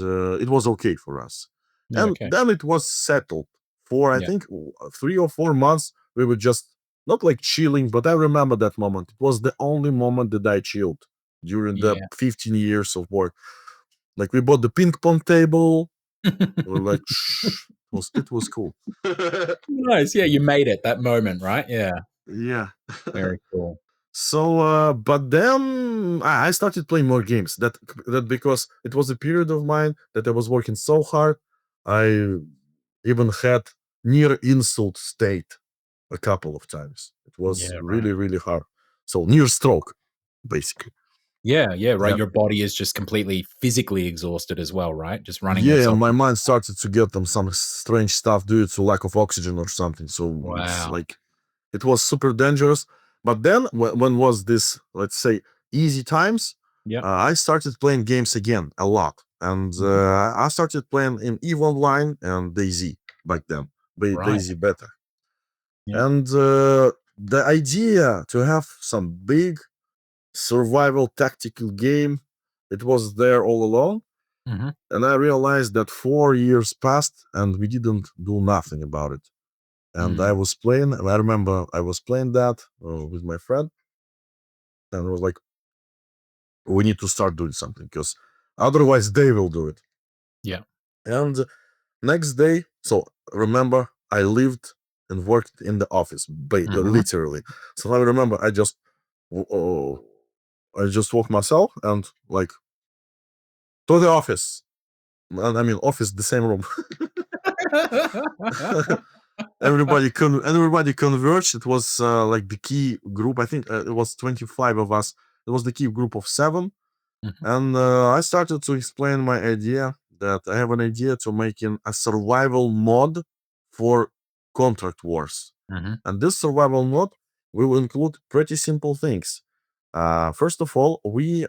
it was okay for us. Yeah, And okay. then it was settled for I Yeah. think 3 or 4 months. We were just not like chilling, but I remember that moment. It was the only moment that I chilled during the Yeah. 15 years of work. Like we bought the ping pong table. We were like, shh, it was cool. Nice. Yeah, you made it, that moment, right? Yeah. Yeah. Very cool. So, but then I started playing more games. That because it was a period of mine that I was working so hard. I even had near insult state a couple of times. It was Yeah, right. really, really hard. So near stroke, basically. Yeah, yeah, right. Yeah. Your body is just completely physically exhausted as well, right? Just running Yeah, and yourself. my mind started to get them some strange stuff due to lack of oxygen or something. So it's Wow. like it was super dangerous. But then when was this, let's say, easy times, Yep. I started playing games again a lot. And Mhm. I started playing in EVE Online and DayZ back then, Right. DayZ Beta. Yeah. And the idea to have some big survival tactical game, it was there all along. Mhm. And I realized that 4 years passed and we didn't do nothing about it. And I Mm. was playing, and I remember I was playing that with my friend, and it was like, we need to start doing something because otherwise they will do it. Yeah. And next day, so remember, I lived and worked in the office, Mhm. literally. So I remember I just walked myself and like to the office. And I mean, office, the same room. Everybody converged. It was like the key group. I think it was 25 of us. It was the key group of 7. Mhm. And I started to explain my idea that I have an idea to making a survival mod for contract wars. Mhm. And this survival mod will include pretty simple things. First of all, we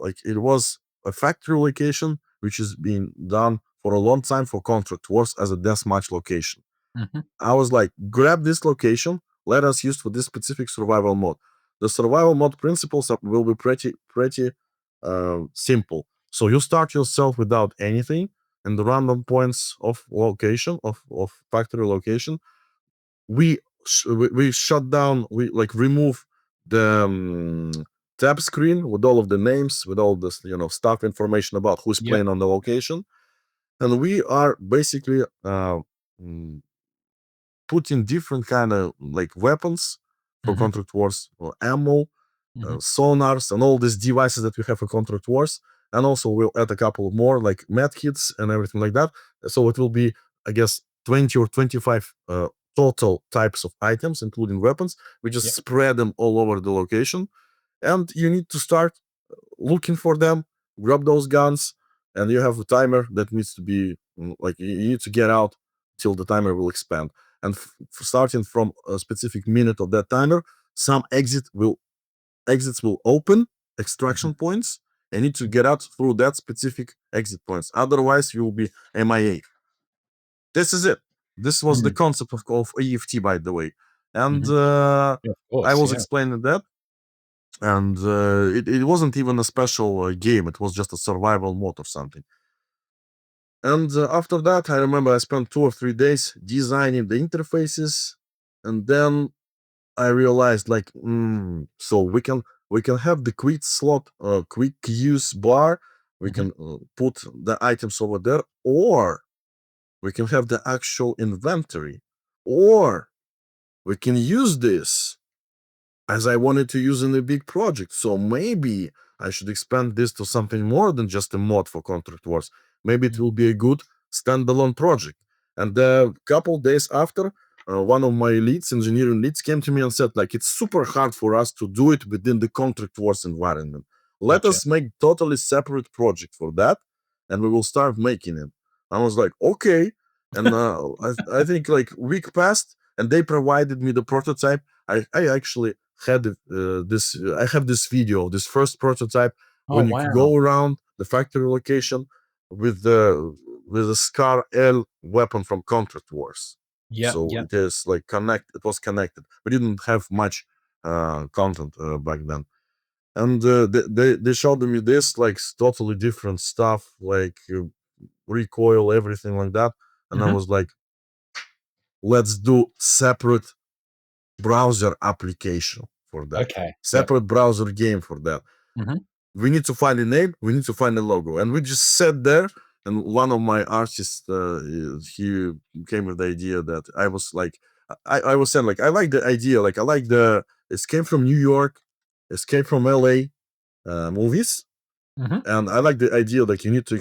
like it was a factory location which has been done for a long time for contract wars as a deathmatch location. Mhm. I was like, grab this location, let us use for this specific survival mode. The survival mode principles will be pretty simple. So you start yourself without anything, and the random points of location of factory location. We shut down. We like remove the tab screen with all of the names, with all this stuff information about who's Yep. playing on the location, and we are basically mm, putting different kind of like weapons for Mhm. contract wars or ammo, Mhm. sonars, and all these devices that we have for contract wars. And also we'll add a couple more like med kits and everything like that. So it will be, I guess, 20 or 25 total types of items, including weapons. We just Yep. spread them all over the location. And you need to start looking for them, grab those guns, and you have a timer that needs to be like you need to get out till the timer will expand. And starting from a specific minute of that timer, some exits will open Mhm. extraction points. And need to get out through that specific exit points. Otherwise, you will be MIA. This is it. This was the Mm. concept of EFT, by the way. And Mhm. Yeah, of I course, was yeah. explaining that and it wasn't even a special game. It was just a survival mode or something. And after that, I remember I spent 2 or 3 days designing the interfaces, and then I realized like, so we can have the quick slot, quick use bar. We Mhm. can put the items over there, or we can have the actual inventory, or we can use this as I wanted to use in a big project. So maybe I should expand this to something more than just a mod for Contract Wars. Maybe it Mm. will be a good standalone project. And a couple days after, one of my leads, engineering leads, came to me and said, like, it's super hard for us to do it within the Contract Wars environment. Let Gotcha. us make totally separate project for that, and we will start making it. I was like, okay. And I think like week passed, and they provided me the prototype. I actually had I have this video, this first prototype Oh, when you wow. go around the factory location with the Scar L weapon from Contract Wars. Yep, So yep. it is like it was connected. We didn't have much content back then. And they showed me this like totally different stuff, like recoil, everything like that. And I Mhm. was like, let's do separate browser application for that, Okay. Yep. separate browser game for that. Mhm. We need to find a name, we need to find a logo. And we just sat there, and one of my artists, he came with the idea that I was like, I was saying like, I like the idea, like I like the Escape from New York, Escape from LA movies. Mhm. And I like the idea like you need to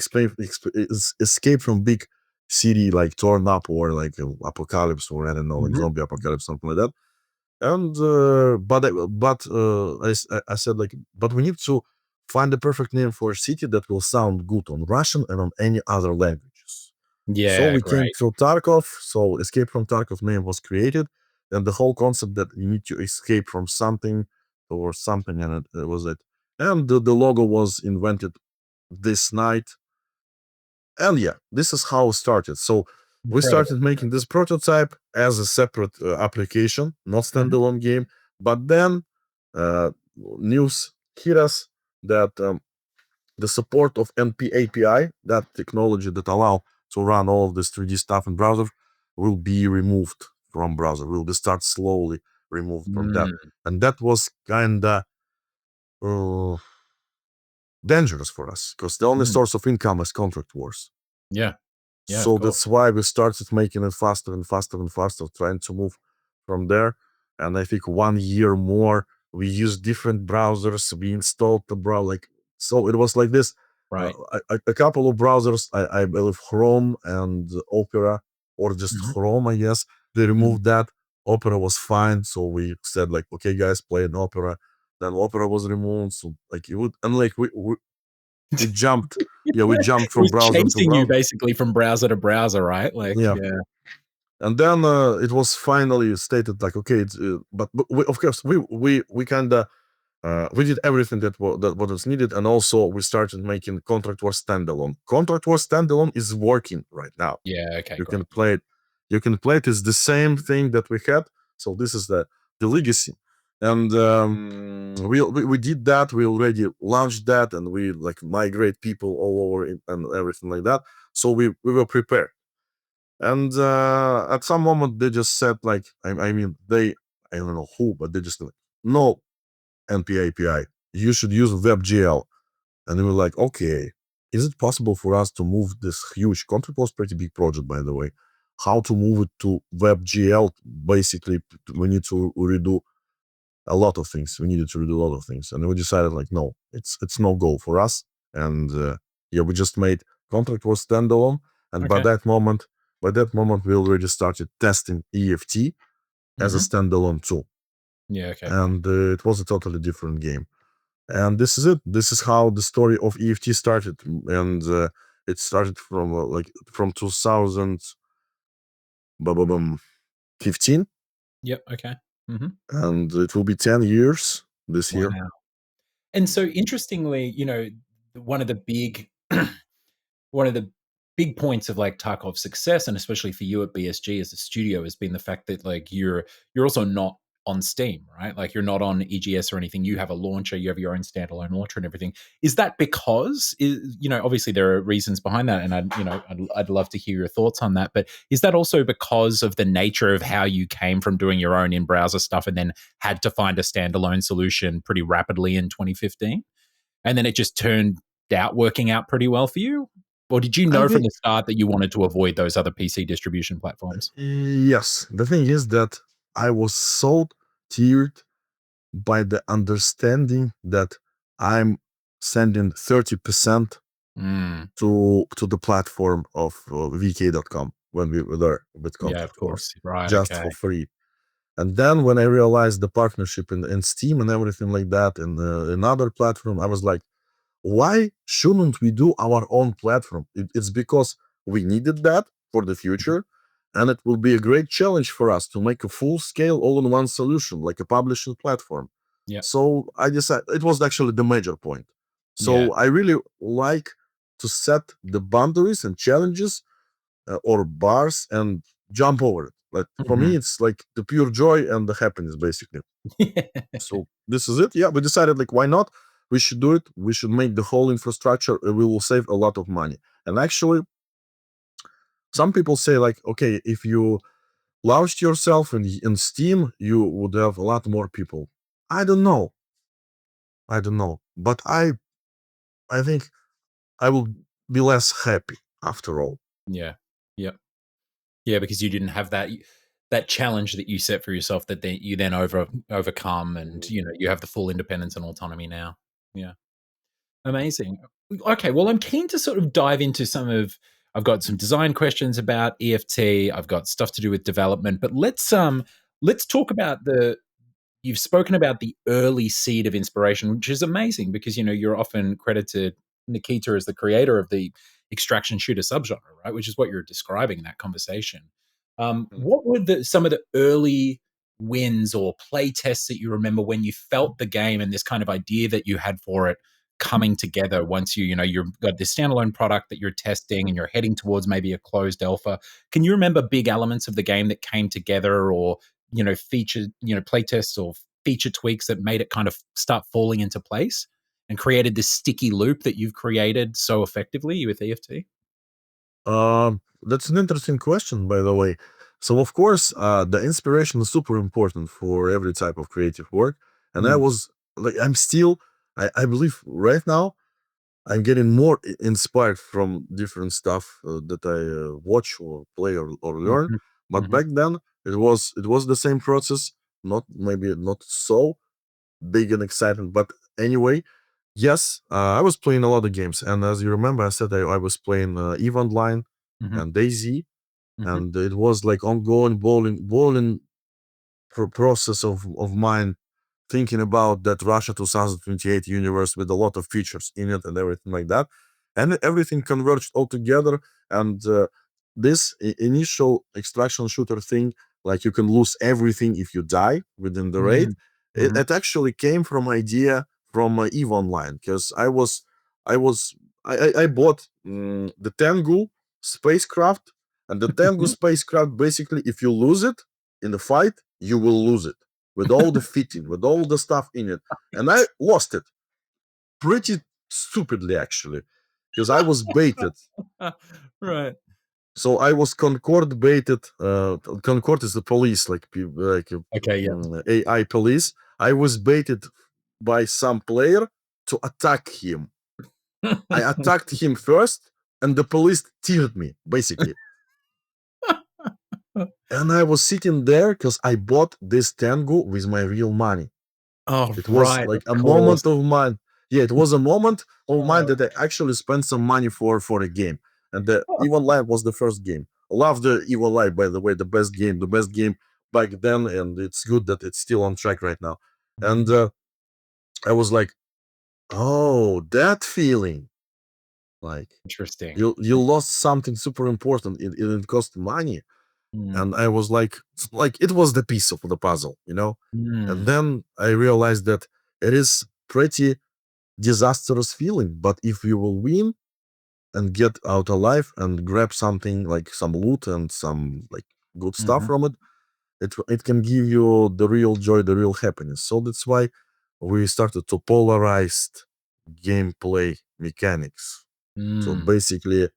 escape from big city, like torn up, or like apocalypse, or I don't know, like Mhm. zombie apocalypse, something like that. And I said like, but we need to find the perfect name for a city that will sound good on Russian and on any other languages. So Yeah, we came great. to Tarkov. So Escape from Tarkov name was created, and the whole concept that you need to escape from something or something, and it was it. And the logo was invented this night. And yeah, this is how it started. So we Incredible. started making this prototype as a separate application, not Mhm. standalone game. But then news hit us that the support of NP API, that technology that allow to run all of this 3D stuff in browser, will be removed from browser. Will be start slowly removed from that, Mm. and that was kinda uh, dangerous for us because the only Mm. source of income is contract wars. Yeah. Yeah, of So course. that's why we started making it faster and faster and faster, trying to move from there. And I think 1 year more, we used different browsers. We installed the browser, like so. It was like this. Right. A couple of browsers, I believe Chrome and Opera, or just Mhm. Chrome, I guess. They Mm. removed that. Opera was fine, so we said like, okay, guys, play an Opera. Then Opera was removed, so like it would, and like we jumped, yeah, we jumped It from was browser to chasing you browser. basically from browser to browser, right? Like, Yeah. yeah. And then it was finally stated like, okay, it's, but we, of course we kind of we did everything that what was needed, and also we started making Contract War Standalone. Contract War Standalone is working right now. Yeah, okay, You can great. play it. You can play it. It's the same thing that we had. So this is the legacy, and we did that. We already launched that, and we like migrate people all over and everything like that. So we were prepared. And at some moment, they just said, like, I mean, I don't know who, but they just like, no NP API. You should use WebGL. And we were like, okay, is it possible for us to move this huge contract? Was pretty big project, by the way. How to move it to WebGL? Basically, we need to redo a lot of things. We needed to redo a lot of things, and we decided like, no, it's no go for us. And yeah, we just made contract was standalone, and Okay. by that moment, we already started testing EFT as a Mhm. standalone tool, Yeah, okay. and it was a totally different game. And this is it. This is how the story of EFT started, and it started from like from 2015, Yep, okay. Mhm. and it will be 10 years this year. Wow. And so interestingly, one of the big one of the big points of like Tarkov's success, and especially for you at BSG as a studio, has been the fact that like you're also not on Steam, right? Like you're not on EGS or anything. You have a launcher, you have your own standalone launcher and everything. Is that because obviously there are reasons behind that, and I'd love to hear your thoughts on that. But is that also because of the nature of how you came from doing your own in browser stuff and then had to find a standalone solution pretty rapidly in 2015? And then it just turned out working out pretty well for you? Or did you I know from think the start that you wanted to avoid those other PC distribution platforms? yes. The thing is that I was so tiered by the understanding that I'm sending 30% Mm, to the platform of VK.com when we were there with yeah, of Contract Wars, course. Right, just okay. for free. And then when I realized the partnership in Steam and everything like that, and another platform, I was like, why shouldn't we do our own platform? It's because we needed that for the future, and it will be a great challenge for us to make a full-scale all-in-one solution, like a publishing platform. Yeah. So I decided it was actually the major point. Yeah. So I really like to set the boundaries and challenges or bars and jump over it. Like for me, Mhm. it's like the pure joy and the happiness, basically. So this is it. Yeah, we decided like why not? We should do it. We should make the whole infrastructure. We will save a lot of money. And actually, some people say like, okay, if you launched yourself in Steam, you would have a lot more people. I don't know. I don't know. But I think I will be less happy after all. Yeah. Yeah. Yeah, because you didn't have that challenge that you set for yourself that then you then overcome, and, you have the full independence and autonomy now. Yeah. Amazing. Okay, well, I'm keen to sort of dive into I've got some design questions about EFT. I've got stuff to do with development, but let's talk about you've spoken about the early seed of inspiration, which is amazing because you're often credited Nikita as the creator of the extraction shooter subgenre, right? Which is what you're describing in that conversation. What were some of the early wins or play tests that you remember when you felt the game and this kind of idea that you had for it coming together once you've got this standalone product that you're testing and you're heading towards maybe a closed alpha? Can you remember big elements of the game that came together, or feature, play tests or feature tweaks that made it kind of start falling into place and created this sticky loop that you've created so effectively with EFT? That's an interesting question, by the way. So, of course, the inspiration is super important for every type of creative work. And I Mm, was like, I believe right now, I'm getting more inspired from different stuff that I watch or play or learn. mhm, But mhm, back then, it was the same process, not maybe not so big and exciting. But anyway, yes, I was playing a lot of games, and as you remember, I said I was playing Eve Online mhm, and Daisy, mhm, and it was like ongoing bowling process of mine thinking about that Russia 2028 universe with a lot of features in it and everything like that. And everything converged all together. And this initial extraction shooter thing, like you can lose everything if you die within the raid, mhm, it, mhm. it actually came from idea from Eve Online because I was I bought the Tengu spacecraft, and the Tengu spacecraft basically if you lose it in the fight you will lose it with all the fitting, with all the stuff in it. And I lost it pretty stupidly, actually, because I was baited. Right. So I was Concord baited. Concord is the police, like Okay, yeah. AI police. I was baited by some player to attack him. I attacked him first, and the police tiered me, basically. And I was sitting there because I bought this Tango with my real money. Oh, It was right, of like a course. moment of mine. Yeah, it was a moment of mine Oh, that I actually spent some money for a game. And the Evil Life was the first game. I love the Evil Life, by the way, the best game back then, and it's good that it's still on track right now. And I was like, oh, that feeling, like interesting. you lost something super important. It cost money, Mm, and I was like it was the piece of the puzzle. And mm, then I realized that it is pretty disastrous feeling. But if you will win and get out alive and grab something like some loot and some like good stuff mhm. from it, it can give you the real joy, the real happiness. So that's why we started to polarize gameplay mechanics. So Mm. basically,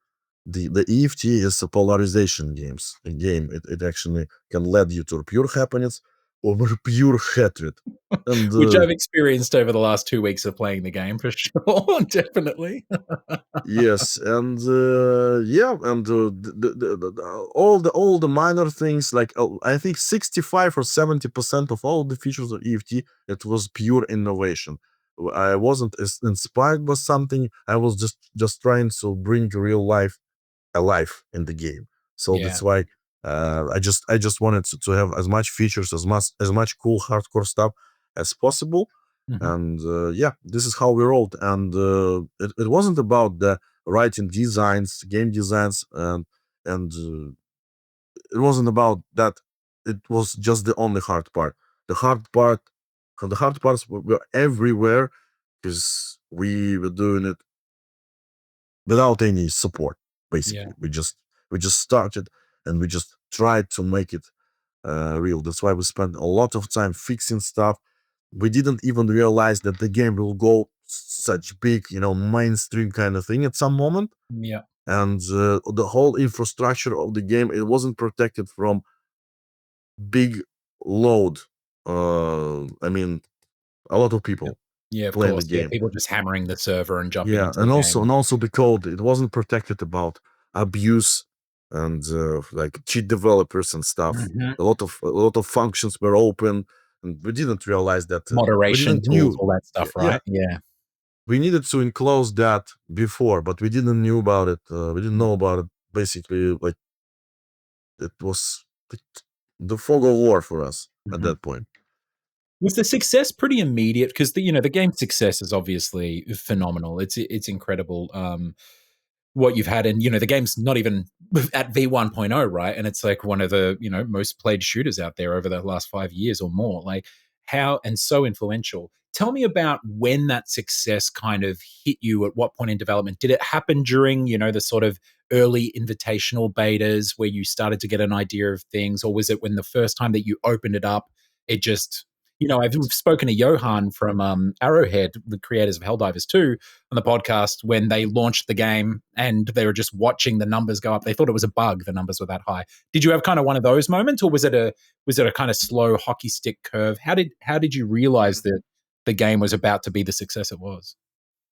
the EFT is a polarization game. It actually can lead you to pure happiness or pure hatred. And Which I've experienced over the last 2 weeks of playing the game for sure, definitely. yes, and yeah, and all the minor things like I think 65 or 70% of all the features of EFT it was pure innovation. I wasn't inspired by something. I was just trying to bring real life alive in the game. So Yeah. that's why. I just wanted to have as much features, as much cool hardcore stuff as possible. Mhm. And yeah, this is how we rolled. And it wasn't about the writing designs, game designs, and it wasn't about that. It was just the only hard part. The hard part, the hard parts were everywhere because we were doing it without any support. Yeah. Basically, we just started and we just tried to make it real. That's why we spent a lot of time fixing stuff. We didn't even realize that the game will go such big, mainstream kind of thing at some moment. Yeah. And the whole infrastructure of the game, it wasn't protected from big load. I mean, a lot of Yep. people Yeah, of playing the course. Yeah, game. people just hammering the server and jumping Yeah, into the and also game. and also the code, it wasn't protected about abuse and like cheat developers and stuff. Mhm. A lot of functions were open, and we didn't realize that. We Moderation didn't tools, knew. all that Yeah, stuff, yeah, right? Yeah. we needed to enclose that before, but we didn't knew about it. We didn't know Mhm. about it. Basically, like it was the fog of war for us at Mhm. that point. Was the success pretty immediate? Because the game's success is obviously phenomenal. It's incredible. What you've had, and the game's not even at V1.0, right? And it's like one of the most played shooters out there over the last 5 years or more. Like how, and so influential. Tell me about when that success kind of hit you. At what point in development did it happen? During the sort of early invitational betas where you started to get an idea of things, or was it when the first time that you opened it up, it just I've spoken to Johan from Arrowhead, the creators of Helldivers 2, on the podcast when they launched the game and they were just watching the numbers go up. They thought it was a bug; the numbers were that high. Did you have kind of one of those moments, or was it a kind of slow hockey stick curve? How did you realize that the game was about to be the success it was?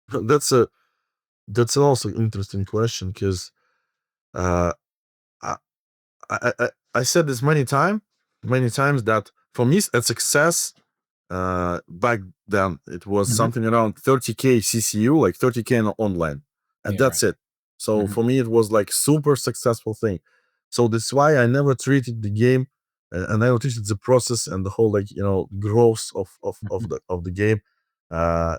that's a that's also interesting question because uh, I, I said this many times that for me a success back then it was Hmm. something around 30k CCU, like 30k online, and Yeah, right. that's it. So Hmm. for me, it was like super successful thing. So that's why I never treated the game, and I never treated the process and the whole like growth Hmm. of the game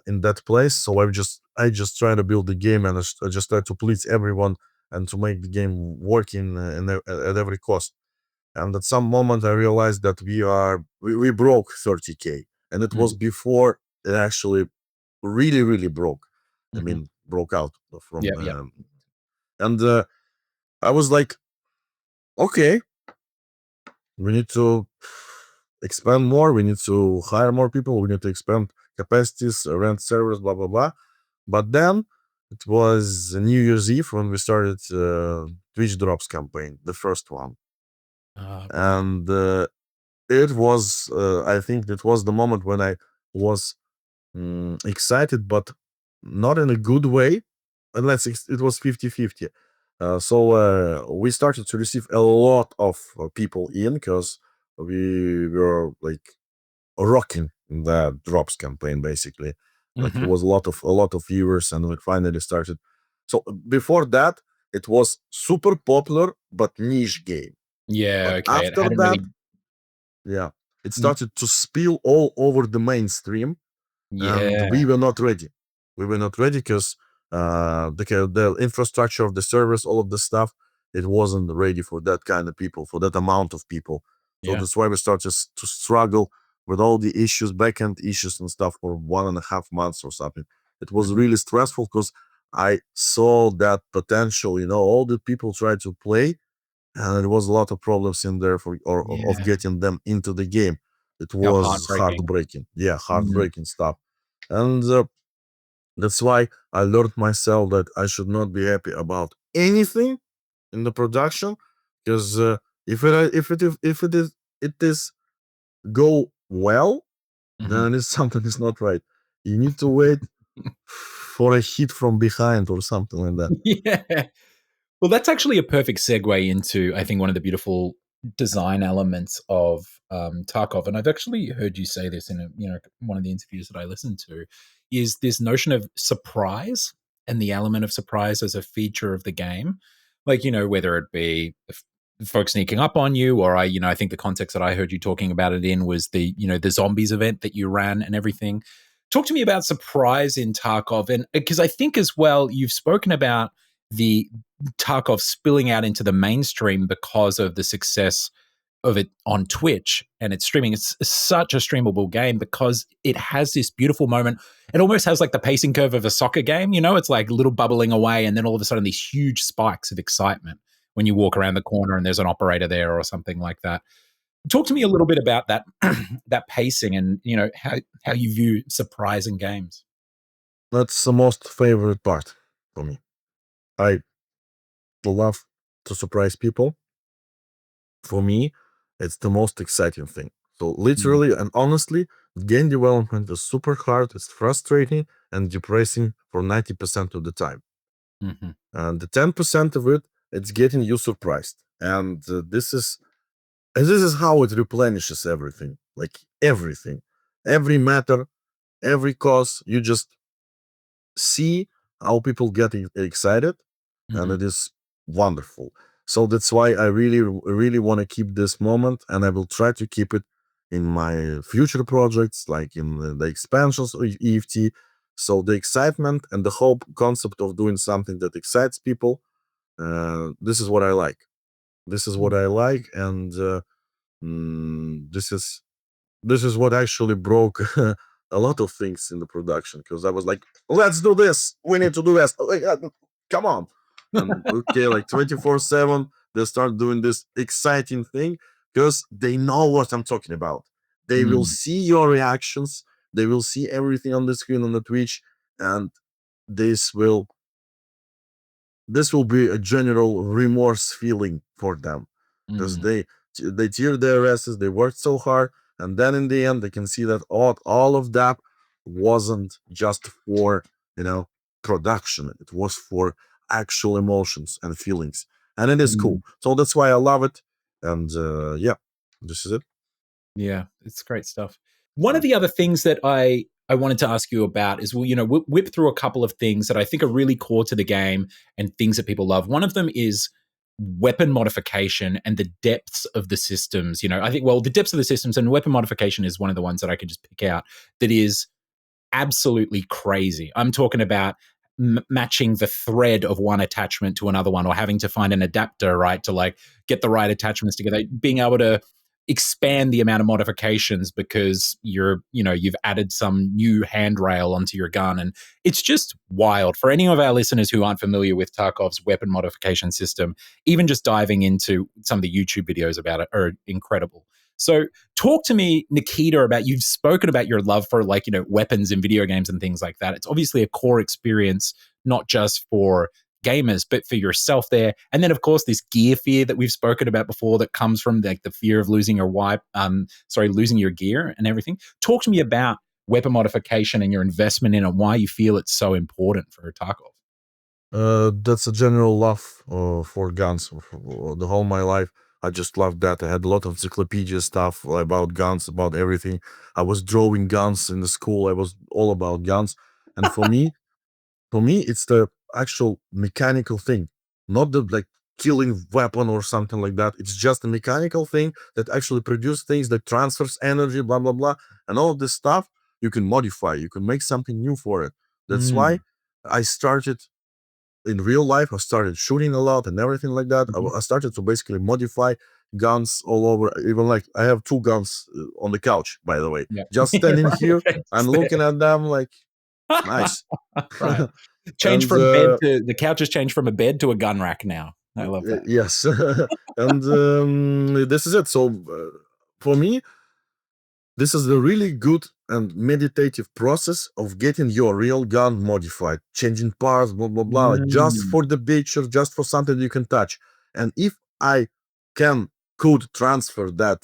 in that place. So I just try to build the game, and I just try to please everyone and to make the game working at every cost. And at some moment, I realized that we broke 30k, and it was Hmm. before it actually really really broke. I Hmm. mean, broke out from. Yep. Yep. And I was like, okay, we need to expand more. We need to hire more people. We need to expand capacities, rent servers, blah blah blah. But then it was New Year's Eve when we started Twitch drops campaign, the first one, Right. and it was I think it was the moment when I was excited, but not in a good way, unless it was 50-50. So we started to receive a lot of people in because we were like rocking the drops campaign basically. Like it Hmm. was a lot of viewers, and we finally started. So before that, it was super popular but niche game. Yeah. But Okay. It after hadn't that, really. yeah, it started to spill all over the mainstream, and Yeah. we were not ready. We were not ready because the infrastructure of the servers, all of the stuff, it wasn't ready for that kind of people, for that amount of people. So Yeah. that's why we started to struggle with all the issues, backend issues and stuff for 1.5 months or something. It was Hmm. really stressful because I saw that potential. All the people try to play, and there was a lot of problems in there of Yeah. getting them into the game. It How was heartbreaking. heartbreaking, yeah, Mm. heartbreaking stuff. And that's why I learned myself that I should not be happy about anything in the production, because if it is go well, Mhm. then it's something is not right. You need to wait for a hit from behind or something like that. Yeah. Well, that's actually a perfect segue into, I think, one of the beautiful design elements of Tarkov. And I've actually heard you say this in one of the interviews that I listened to, is this notion of surprise and the element of surprise as a feature of the game. Like, whether it be folks sneaking up on you, or I think the context that I heard you talking about it in was the zombies event that you ran and everything. Talk to me about surprise in Tarkov, and because I think as well you've spoken about the Tarkov spilling out into the mainstream because of the success of it on Twitch and it's streaming. It's such a streamable game because it has this beautiful moment. It almost has like the pacing curve of a soccer game. It's like little bubbling away, and then all of a sudden these huge spikes of excitement when you walk around the corner and there's an operator there or something like that. Talk to me a little bit about that that pacing and how you view surprise in games. That's the most favorite part for me. I love to surprise people. For me, it's the most exciting thing. So Mm. literally and honestly, game development is super hard, it's frustrating and depressing for 90% of the time. Mhm. And the 10% of it, it's getting you surprised. And this is how it replenishes everything. Like everything. Every matter, every cause, you just see how people get excited, and Mhm. it is wonderful. So that's why I really, really want to keep this moment, and I will try to keep it in my future projects, like in the expansions of EFT. So the excitement and the whole concept of doing something that excites people, this is what I like. This is what Mm. I like, and this is what actually broke a lot of things in the production, because I was like, let's do this. We need to do this. Oh, yeah, come on. And okay, like 24/7, they start doing this exciting thing because they know what I'm talking about. They will Mm. see your reactions, they will see everything on the screen on the Twitch, and this will this will be a general remorse feeling for them, because Mm. they tear their asses, they worked so hard, and then in the end they can see that all of that wasn't just for production, it was for actual emotions and feelings, and it is Mm. cool. So that's why I love it. And yeah, this is it. Yeah, it's great stuff. One of Mm. the other things that I wanted to ask you about is, well, whip through a couple of things that I think are really core to the game and things that people love. One of them is weapon modification and the depths of the systems. I think, well, the depths of the systems and weapon modification is one of the ones that I could just pick out that is absolutely crazy. I'm talking about matching the thread of one attachment to another one, or having to find an adapter, right, to like get the right attachments together, being able to expand the amount of modifications because you've added some new handrail onto your gun, and it's just wild. For any of our listeners who aren't familiar with Tarkov's weapon modification system, even just diving into some of the YouTube videos about it are incredible. So talk to me, Nikita, about, you've spoken about your love for weapons in video games and things like that. It's obviously a core experience, not just for gamers, but for yourself there. And then, of course, this gear fear that we've spoken about before that comes from like the fear of losing your losing your gear and everything. Talk to me about weapon modification and your investment in it, and why you feel it's so important for Tarkov. That's a general love for guns. The whole my life, I just loved that. I had a lot of encyclopedia stuff about guns, about everything. I was drawing guns in the school. I was all about guns, and for me, it's the actual mechanical thing, not the like killing weapon or something like that. It's just a mechanical thing that actually produce things that transfers energy, blah blah blah, and all of this stuff you can modify. You can make something new for it. That's why Mm. I started in real life. I started shooting a lot and everything like that. I, Mhm. I started to basically modify guns all over. Even like I have two guns on the couch, by the way. Yeah. Just standing Right. here, Okay. I'm looking at them like nice. Right. Change And from bed to the couch has changed from a bed to a gun rack now. I love that. yes, and this is it. So for me, this is the really good and meditative process of getting your real gun modified, changing parts, blah blah blah, like just Mm. for the picture, just for something you can touch. And if I can could transfer that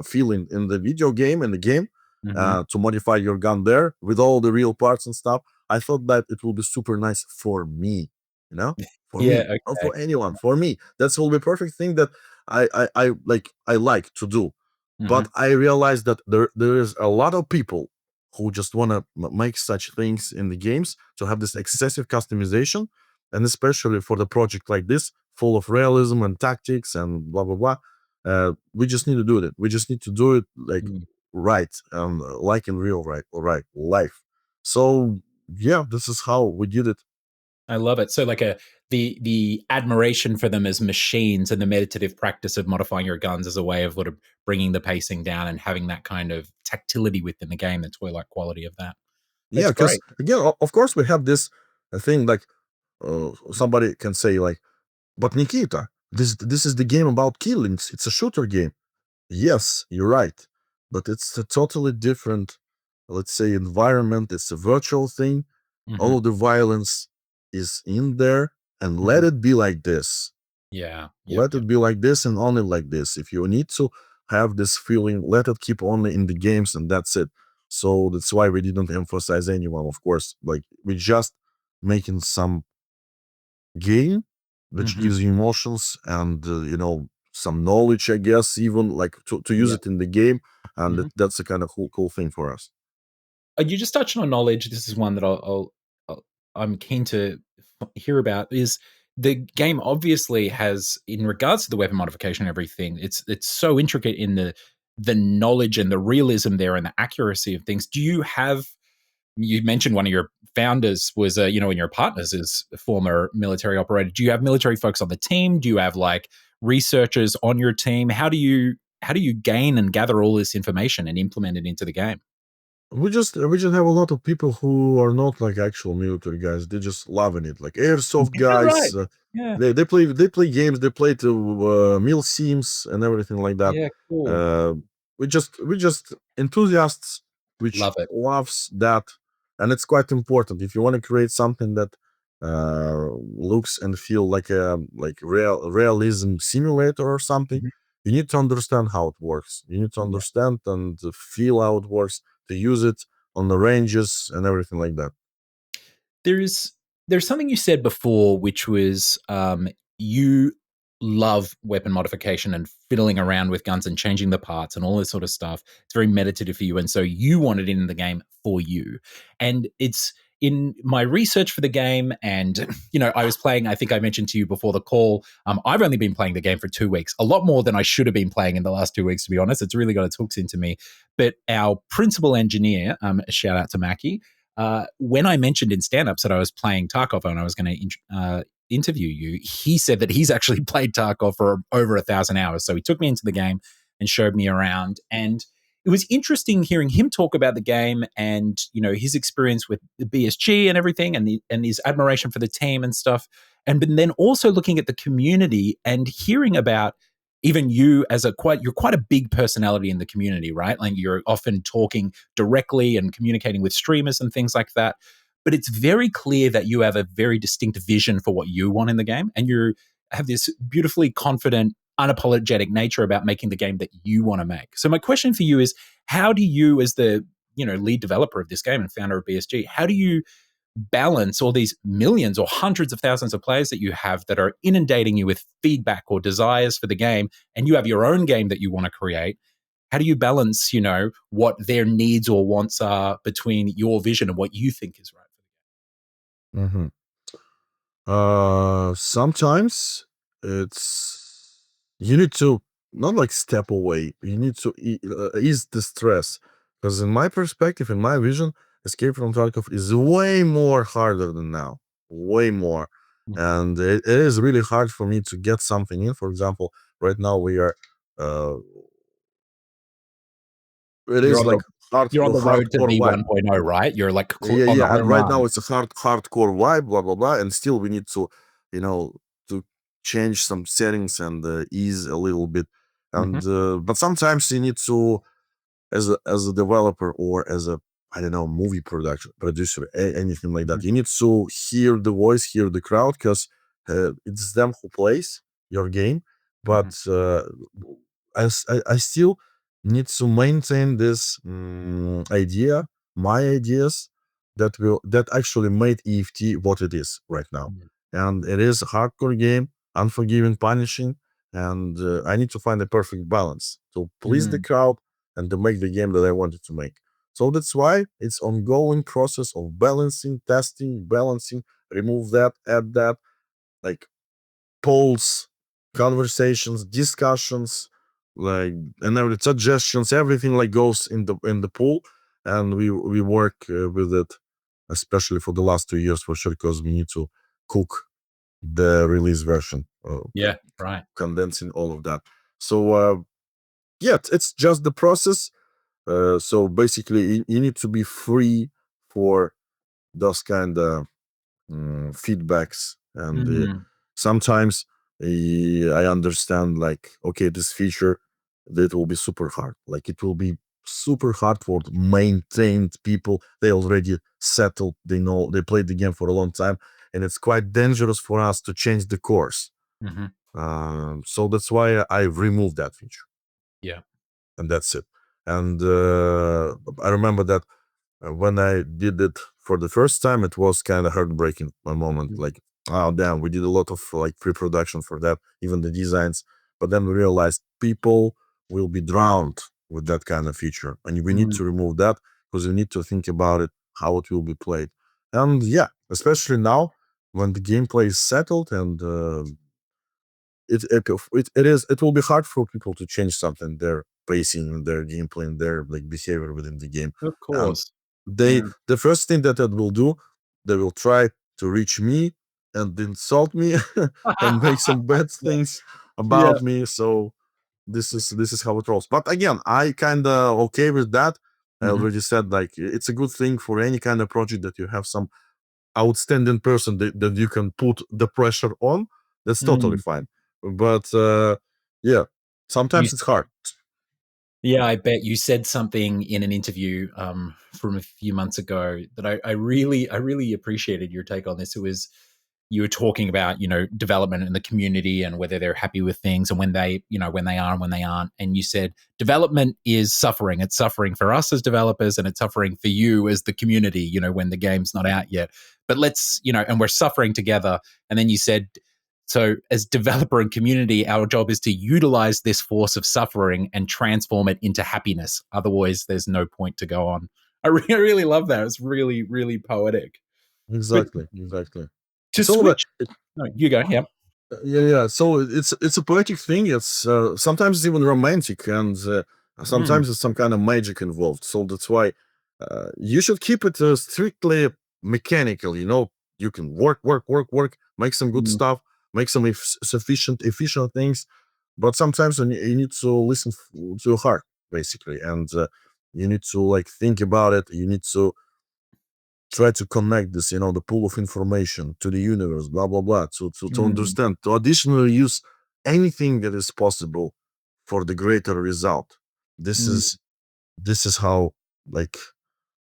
feeling in the video game, in the game, Mhm. to modify your gun there with all the real parts and stuff, I thought that it will be super nice for me, you know, for Yeah, me, not okay. for anyone, for me. That will be a perfect thing that I like to do. But Mhm. I realized that there is a lot of people who just want to make such things in the games to have this excessive customization, and especially for the project like this, full of realism and tactics and blah blah blah. We just need to do it. We just need to do it like Mm. right, like in real right life. So yeah, this is how we did it. I love it. So like the admiration for them as machines and the meditative practice of modifying your guns as a way of sort of bringing the pacing down and having that kind of tactility within the game, the toy-like quality of that. Yeah, That's because great. again, of course, we have this thing like somebody can say like, but Nikita, this is the game about killings. It's a shooter game. Yes, you're right, but it's a totally different, let's say, environment. It's a virtual thing. Mhm, All of the violence is in there, and let mhm. it be like this. Yeah. Yep, Let yep. it be like this and only like this. If you need to have this feeling, let it keep only in the games, and that's it. So that's why we didn't emphasize anyone, of course. Like we just making some game which Mhm. gives you emotions and some knowledge, I guess, even like to use Yeah. it in the game, and Mhm. that's a kind of cool thing for us. You just touched on knowledge. This is one that I'm keen to hear about. Is the game obviously has, in regards to the weapon modification and everything, it's so intricate in the knowledge and the realism there and the accuracy of things. Do you have? You mentioned one of your founders was, and your partners is a former military operator. Do you have military folks on the team? Do you have like researchers on your team? How do you gain and gather all this information and implement it into the game? We just have a lot of people who are not like actual military guys. They're just loving it, like airsoft Is that right? guys. Yeah. They play games. They play to mill sims and everything like that. Yeah, cool. Uh, we just enthusiasts which Love it. loves that, and it's quite important if you want to create something that looks and feel like a realism simulator or something. Mhm. You need to understand how it works. You need to Yeah. understand and feel how it works, to use it on the ranges and everything like that. There's there's something you said before, which was you love weapon modification and fiddling around with guns and changing the parts and all this sort of stuff. It's very meditative for you, and so you want it in the game for you. And it's in my research for the game, and I was playing. I think I mentioned to you before the call. I've only been playing the game for 2 weeks, a lot more than I should have been playing in the last 2 weeks. To be honest, it's really got its hooks into me. But our principal engineer, shout out to Mackie, when I mentioned in stand-ups that I was playing Tarkov and I was going to interview you, he said that he's actually played Tarkov for over 1,000 hours. So he took me into the game and showed me around, and it was interesting hearing him talk about the game and his experience with the BSG and everything, and his admiration for the team and stuff, and but then also looking at the community and hearing about even you as you're quite a big personality in the community, right? Like you're often talking directly and communicating with streamers and things like that. But it's very clear that you have a very distinct vision for what you want in the game, and you have this beautifully confident, unapologetic nature about making the game that you want to make. So my question for you is, how do you, as the lead developer of this game and founder of BSG, how do you balance all these millions or hundreds of thousands of players that you have that are inundating you with feedback or desires for the game, and you have your own game that you want to create? How do you balance, what their needs or wants are between your vision and what you think is right? hmm Sometimes it's you need to not like step away. You need to ease the stress, because in my perspective, in my vision, Escape from Tarkov is way more harder than now, way more, Mhm. and it is really hard for me to get something in. For example, right now we are. Uh, it You're is on like the you're on the road to hardcore V vibe. 1.0, right? You're like Yeah, on the yeah, and home right now run. it's a hardcore vibe, blah blah blah, and still we need to, you know, to change some settings and ease a little bit, Mhm. and but sometimes you need to, as a developer or as a, I don't know, movie production producer, anything like that, Mhm. you need to hear the voice, hear the crowd, because it's them who plays your game, Mhm. but I still need to maintain this idea, my ideas that actually made EFT what it is right now. Mhm. And it is a hardcore game, unforgiving, punishing, and I need to find a perfect balance to please the Mhm. crowd and to make the game that I wanted to make. So that's why it's ongoing process of balancing, testing, balancing, remove that, add that. Like polls, conversations, discussions, like and every suggestions, everything like goes in the pool, and we work with it, especially for the last 2 years for sure, because we need to cook the release version, Yeah, right. condensing all of that. So yeah, it's just the process. So basically, you need to be free for those kind of feedbacks, and Mm, sometimes I understand like, okay, this feature that will be super hard, like it will be super hard for maintained people. They already settled, they know, they played the game for a long time, and it's quite dangerous for us to change the course. hmm. So that's why I removed that feature, Yeah. and that's it. And I remember that when I did it for the first time, it was kind of heartbreaking a moment. Mm, Like, oh damn, we did a lot of like pre-production for that, even the designs. But then we realized people will be drowned with that kind of feature, and we need mm, to remove that because we need to think about it, how it will be played. And yeah, especially now when the gameplay is settled, and it will be hard for people to change something, their pacing, their gameplay, and their like behavior within the game. of And course. they Yeah. the first thing that it will do, they will try to reach me and insult me and make some bad Yeah. things Yeah. about me. So this is how it rolls. But again, I kind of okay with that. I Hmm. already said like it's a good thing for any kind of project that you have some outstanding person that you can put the pressure on. That's totally Mm. fine. But yeah, You sometimes it's hard. Yeah, I bet you said something in an interview from a few months ago that I really appreciated your take on this. It was you were talking about development in the community and whether they're happy with things and when they are and when they aren't. And you said development is suffering. It's suffering for us as developers and it's suffering for you as the community. When the game's not out yet. But and we're suffering together. And then you said so, as developer and community, our job is to utilize this force of suffering and transform it into happiness. Otherwise, there's no point to go on. I really love that. It's really, really poetic. But Exactly. to It's all about switch, no, you go. Yeah. yeah. So it's a poetic thing. It's sometimes it's even romantic, and Mm, sometimes there's some kind of magic involved. So that's why you should keep it strictly mechanical. You can work, make some good mm, stuff, make some sufficient efficient things. But sometimes you need to listen to your heart, basically, and you need to like think about it. You need to try to connect this, the pool of information to the universe, blah blah blah, to mm, understand, to additionally use anything that is possible for the greater result. This mm. is this is how, like,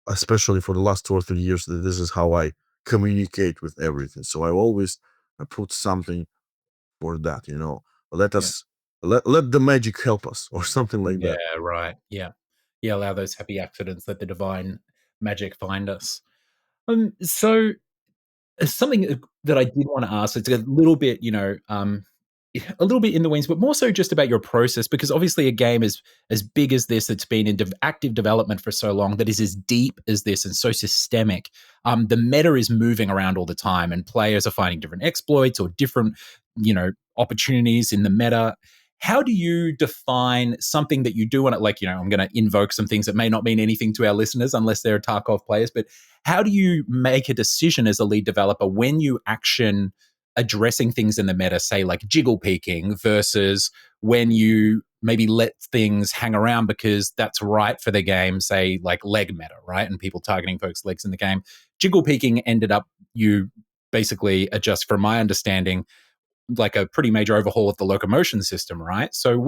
especially for the last 2 or 3 years, that this is how I communicate with everything. So I always put something for that. Let Yeah. us let the magic help us, or something like Yeah. that. Right. Yeah. Yeah. Allow those happy accidents. Let the divine magic find us. So something that I did want to ask, it's a little bit, a little bit in the weeds, but more so just about your process, because obviously a game is as big as this, that's been in active development for so long, that is as deep as this and so systemic. The meta is moving around all the time, and players are finding different exploits or different, opportunities in the meta. How do you define something that you do want to, like, I'm going to invoke some things that may not mean anything to our listeners unless they're Tarkov players, but how do you make a decision as a lead developer when you action addressing things in the meta, say like jiggle peeking, versus when you maybe let things hang around because that's right for the game, say like leg meta, right? And people targeting folks' legs in the game. Jiggle peeking ended up you basically adjust, from my understanding, like a pretty major overhaul of the locomotion system, right? So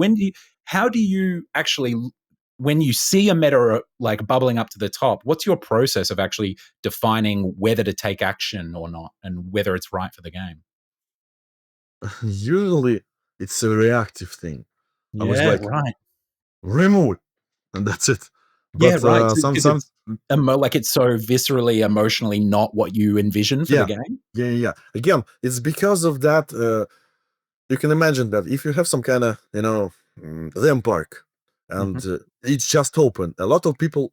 how do you actually, when you see a meta like bubbling up to the top, what's your process of actually defining whether to take action or not and whether it's right for the game? Usually, it's a reactive thing. I was Yeah, like, right. remove it, and that's it. Yeah, But right. Because sometimes, it's like it's so viscerally, emotionally not what you envision for the yeah, game. yeah. Again, it's because of that. You can imagine that if you have some kind of, theme park, Hmm. and it's just open, a lot of people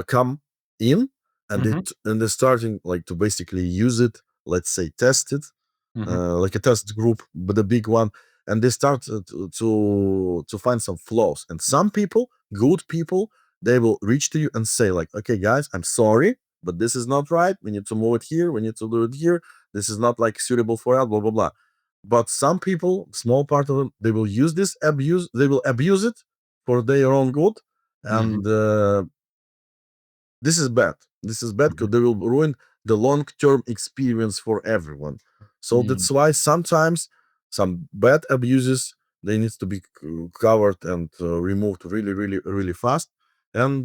come in, and Hmm. they're starting like to basically use it. Let's say test it, like a test group, but a big one, and they start to find some flaws. And some people, good people, they will reach to you and say like, okay, guys, I'm sorry, but this is not right. We need to move it here. We need to do it here. This is not like suitable for us. Blah blah blah. But some people, small part of them, they will use this abuse. They will abuse it for their own good, Hmm. and this is bad. This is bad because Hmm. they will ruin the long-term experience for everyone. So Mm. that's why sometimes some bad abuses they need to be covered and removed really, really, really fast. And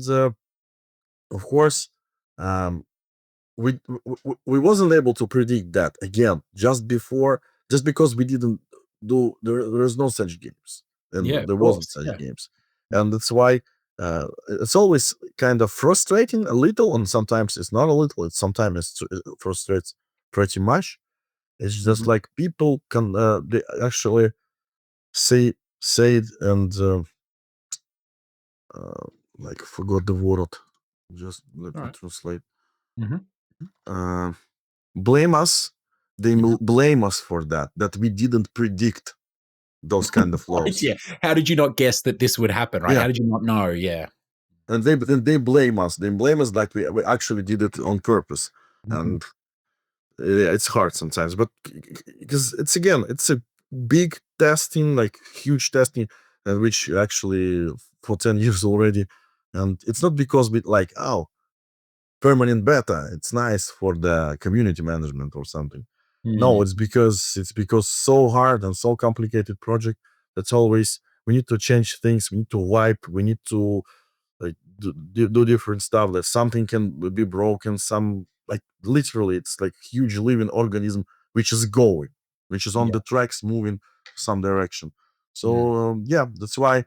of course, um, we wasn't able to predict that again just because we didn't do there's no such games Yeah, and of there wasn't course. such Yeah. games, and that's why it's always kind of frustrating a little, and sometimes it's not a little, it's sometimes it frustrates pretty much. It's just Hmm. like people can they actually say it and uh, like forgot the word, just let All me right. translate. Hmm. uh, Blame us. They Hmm. blame us for that we didn't predict those kind of Right, flaws. yeah. How did you not guess that this would happen, right? Yeah, How did you not know? Yeah. and they blame us. They blame us like we actually did it on purpose, Hmm. and it's hard sometimes. But because it's again, it's a big testing, like huge testing, which actually for 10 years already, and it's not because we like permanent beta. It's nice for the community management or something. No, Mm. it's because so hard and so complicated project. That's always we need to change things. We need to wipe. We need to like do different stuff. That something can be broken. Some like literally, it's like huge living organism which is going, which is on Yeah. the tracks moving some direction. Mm. So yeah, that's why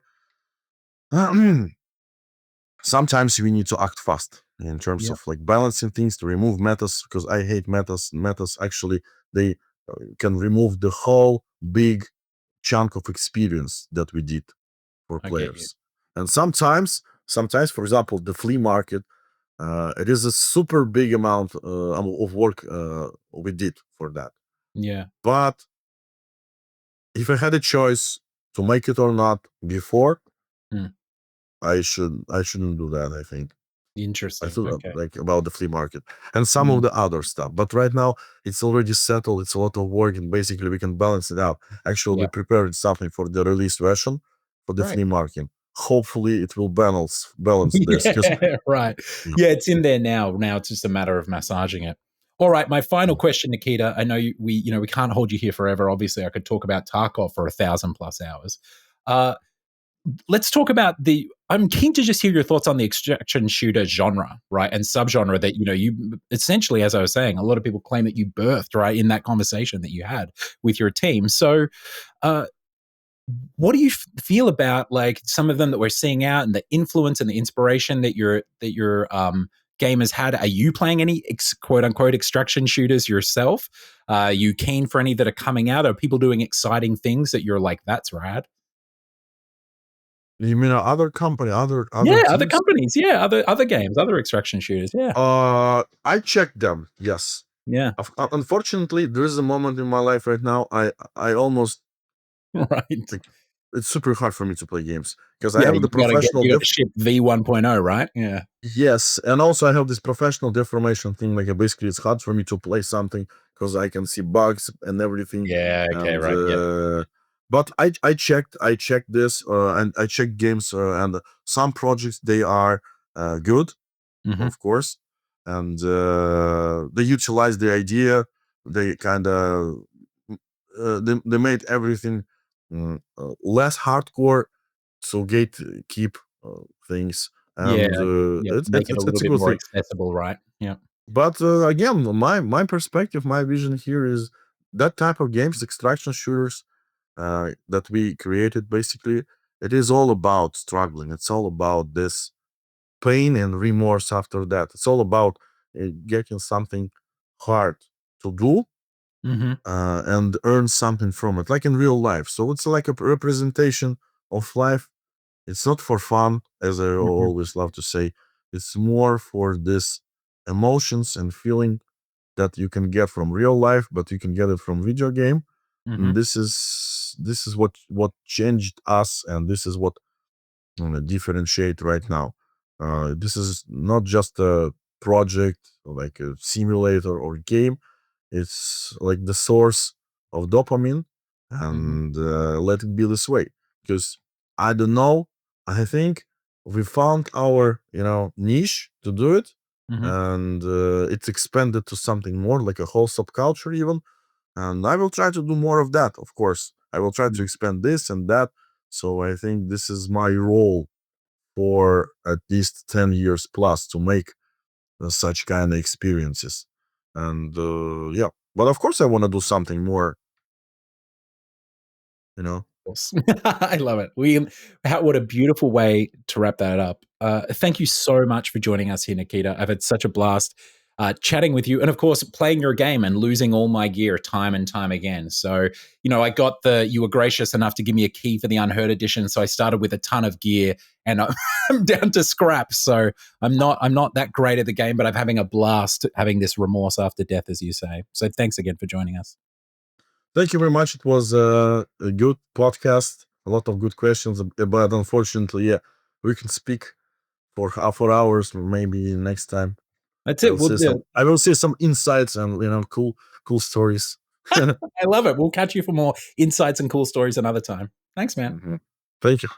sometimes we need to act fast in terms Yeah. of like balancing things to remove metas, because I hate metas. Metas actually they can remove the whole big chunk of experience that we did for I get you. players. And sometimes, for example, the flea market, it is a super big amount of work we did for that. Yeah. But if I had a choice to make it or not before, Mm. I shouldn't do that, I think. I Interesting. thought Okay. like about the flea market and some of Mm. the other stuff. But right now it's already settled. It's a lot of work, and basically we can balance it out. Actually, we Yeah. prepared something for the released version for the Great. flea market. Hopefully, it will balance this because Yeah, right. Yeah, it's in there now. Now it's just a matter of massaging it. All right, my final question, Nikita. I know we can't hold you here forever. Obviously, I could talk about Tarkov for 1,000+ hours. Uh, let's talk about the. I'm keen to just hear your thoughts on the extraction shooter genre, right, and subgenre that you essentially, as I was saying, a lot of people claim that you birthed right in that conversation that you had with your team. So, uh, what do you feel about like some of them that we're seeing out and the influence and the inspiration that your game has had? Are you playing any quote unquote extraction shooters yourself? Are you keen for any that are coming out? Are people doing exciting things that you're like, that's rad? you mean other company, other Yeah, other teams. companies. Yeah, other games, other extraction shooters. Yeah, I checked them. Yes. yeah, Unfortunately, there is a moment in my life right now. I almost right. like it's super hard for me to play games because I Yeah, have the professional you got to ship V 1.0, right? Yeah, yes, and also I have this professional deformation thing. Like basically, it's hard for me to play something because I can see bugs and everything. yeah. Okay, And right. Yeah. but I checked this and I checked games and some projects they are good, Hmm. of course, and they utilize the idea. They kind of they made everything less hardcore, so gate keep things, Yeah, and yeah. it's Make it's it a it's little it's a bit good more thing. accessible, right? Yeah. But again, my perspective, my vision here is that type of games, extraction shooters, that we created. Basically, it is all about struggling. It's all about this pain and remorse after that. It's all about getting something hard to do Hmm. and earn something from it, like in real life. So it's like a representation of life. It's not for fun, as I Hmm. always love to say. It's more for this emotions and feeling. that you can get from real life, but you can get it from video game. Mm-hmm. And this is what changed us, and this is what differentiate right now. This is not just a project like a simulator or game. It's like the source of dopamine, Mm-hmm. and let it be this way. Because I don't know, I think we found our niche to do it, Mm-hmm. and it's expanded to something more like a whole subculture even. And I will try to do more of that. Of course, I will try to expand this and that. So I think this is my role for at least 10 years plus to make such kind of experiences. And yeah, but of course I want to do something more, you know. Course. I love it. What a beautiful way to wrap that up. Thank you so much for joining us here, Nikita. I've had such a blast chatting with you, and of course, playing your game and losing all my gear time and time again. So, you were gracious enough to give me a key for the Unheard edition. So I started with a ton of gear, and I'm down to scrap. So I'm not that great at the game, but I'm having a blast having this remorse after death, as you say. So thanks again for joining us. Thank you very much. It was a good podcast, a lot of good questions, but unfortunately, yeah, we can speak for half 4 hours. Maybe next time That's I it. will We'll see do. some insights and cool stories. I love it. We'll catch you for more insights and cool stories another time. Thanks, man. Mhm. Thank you.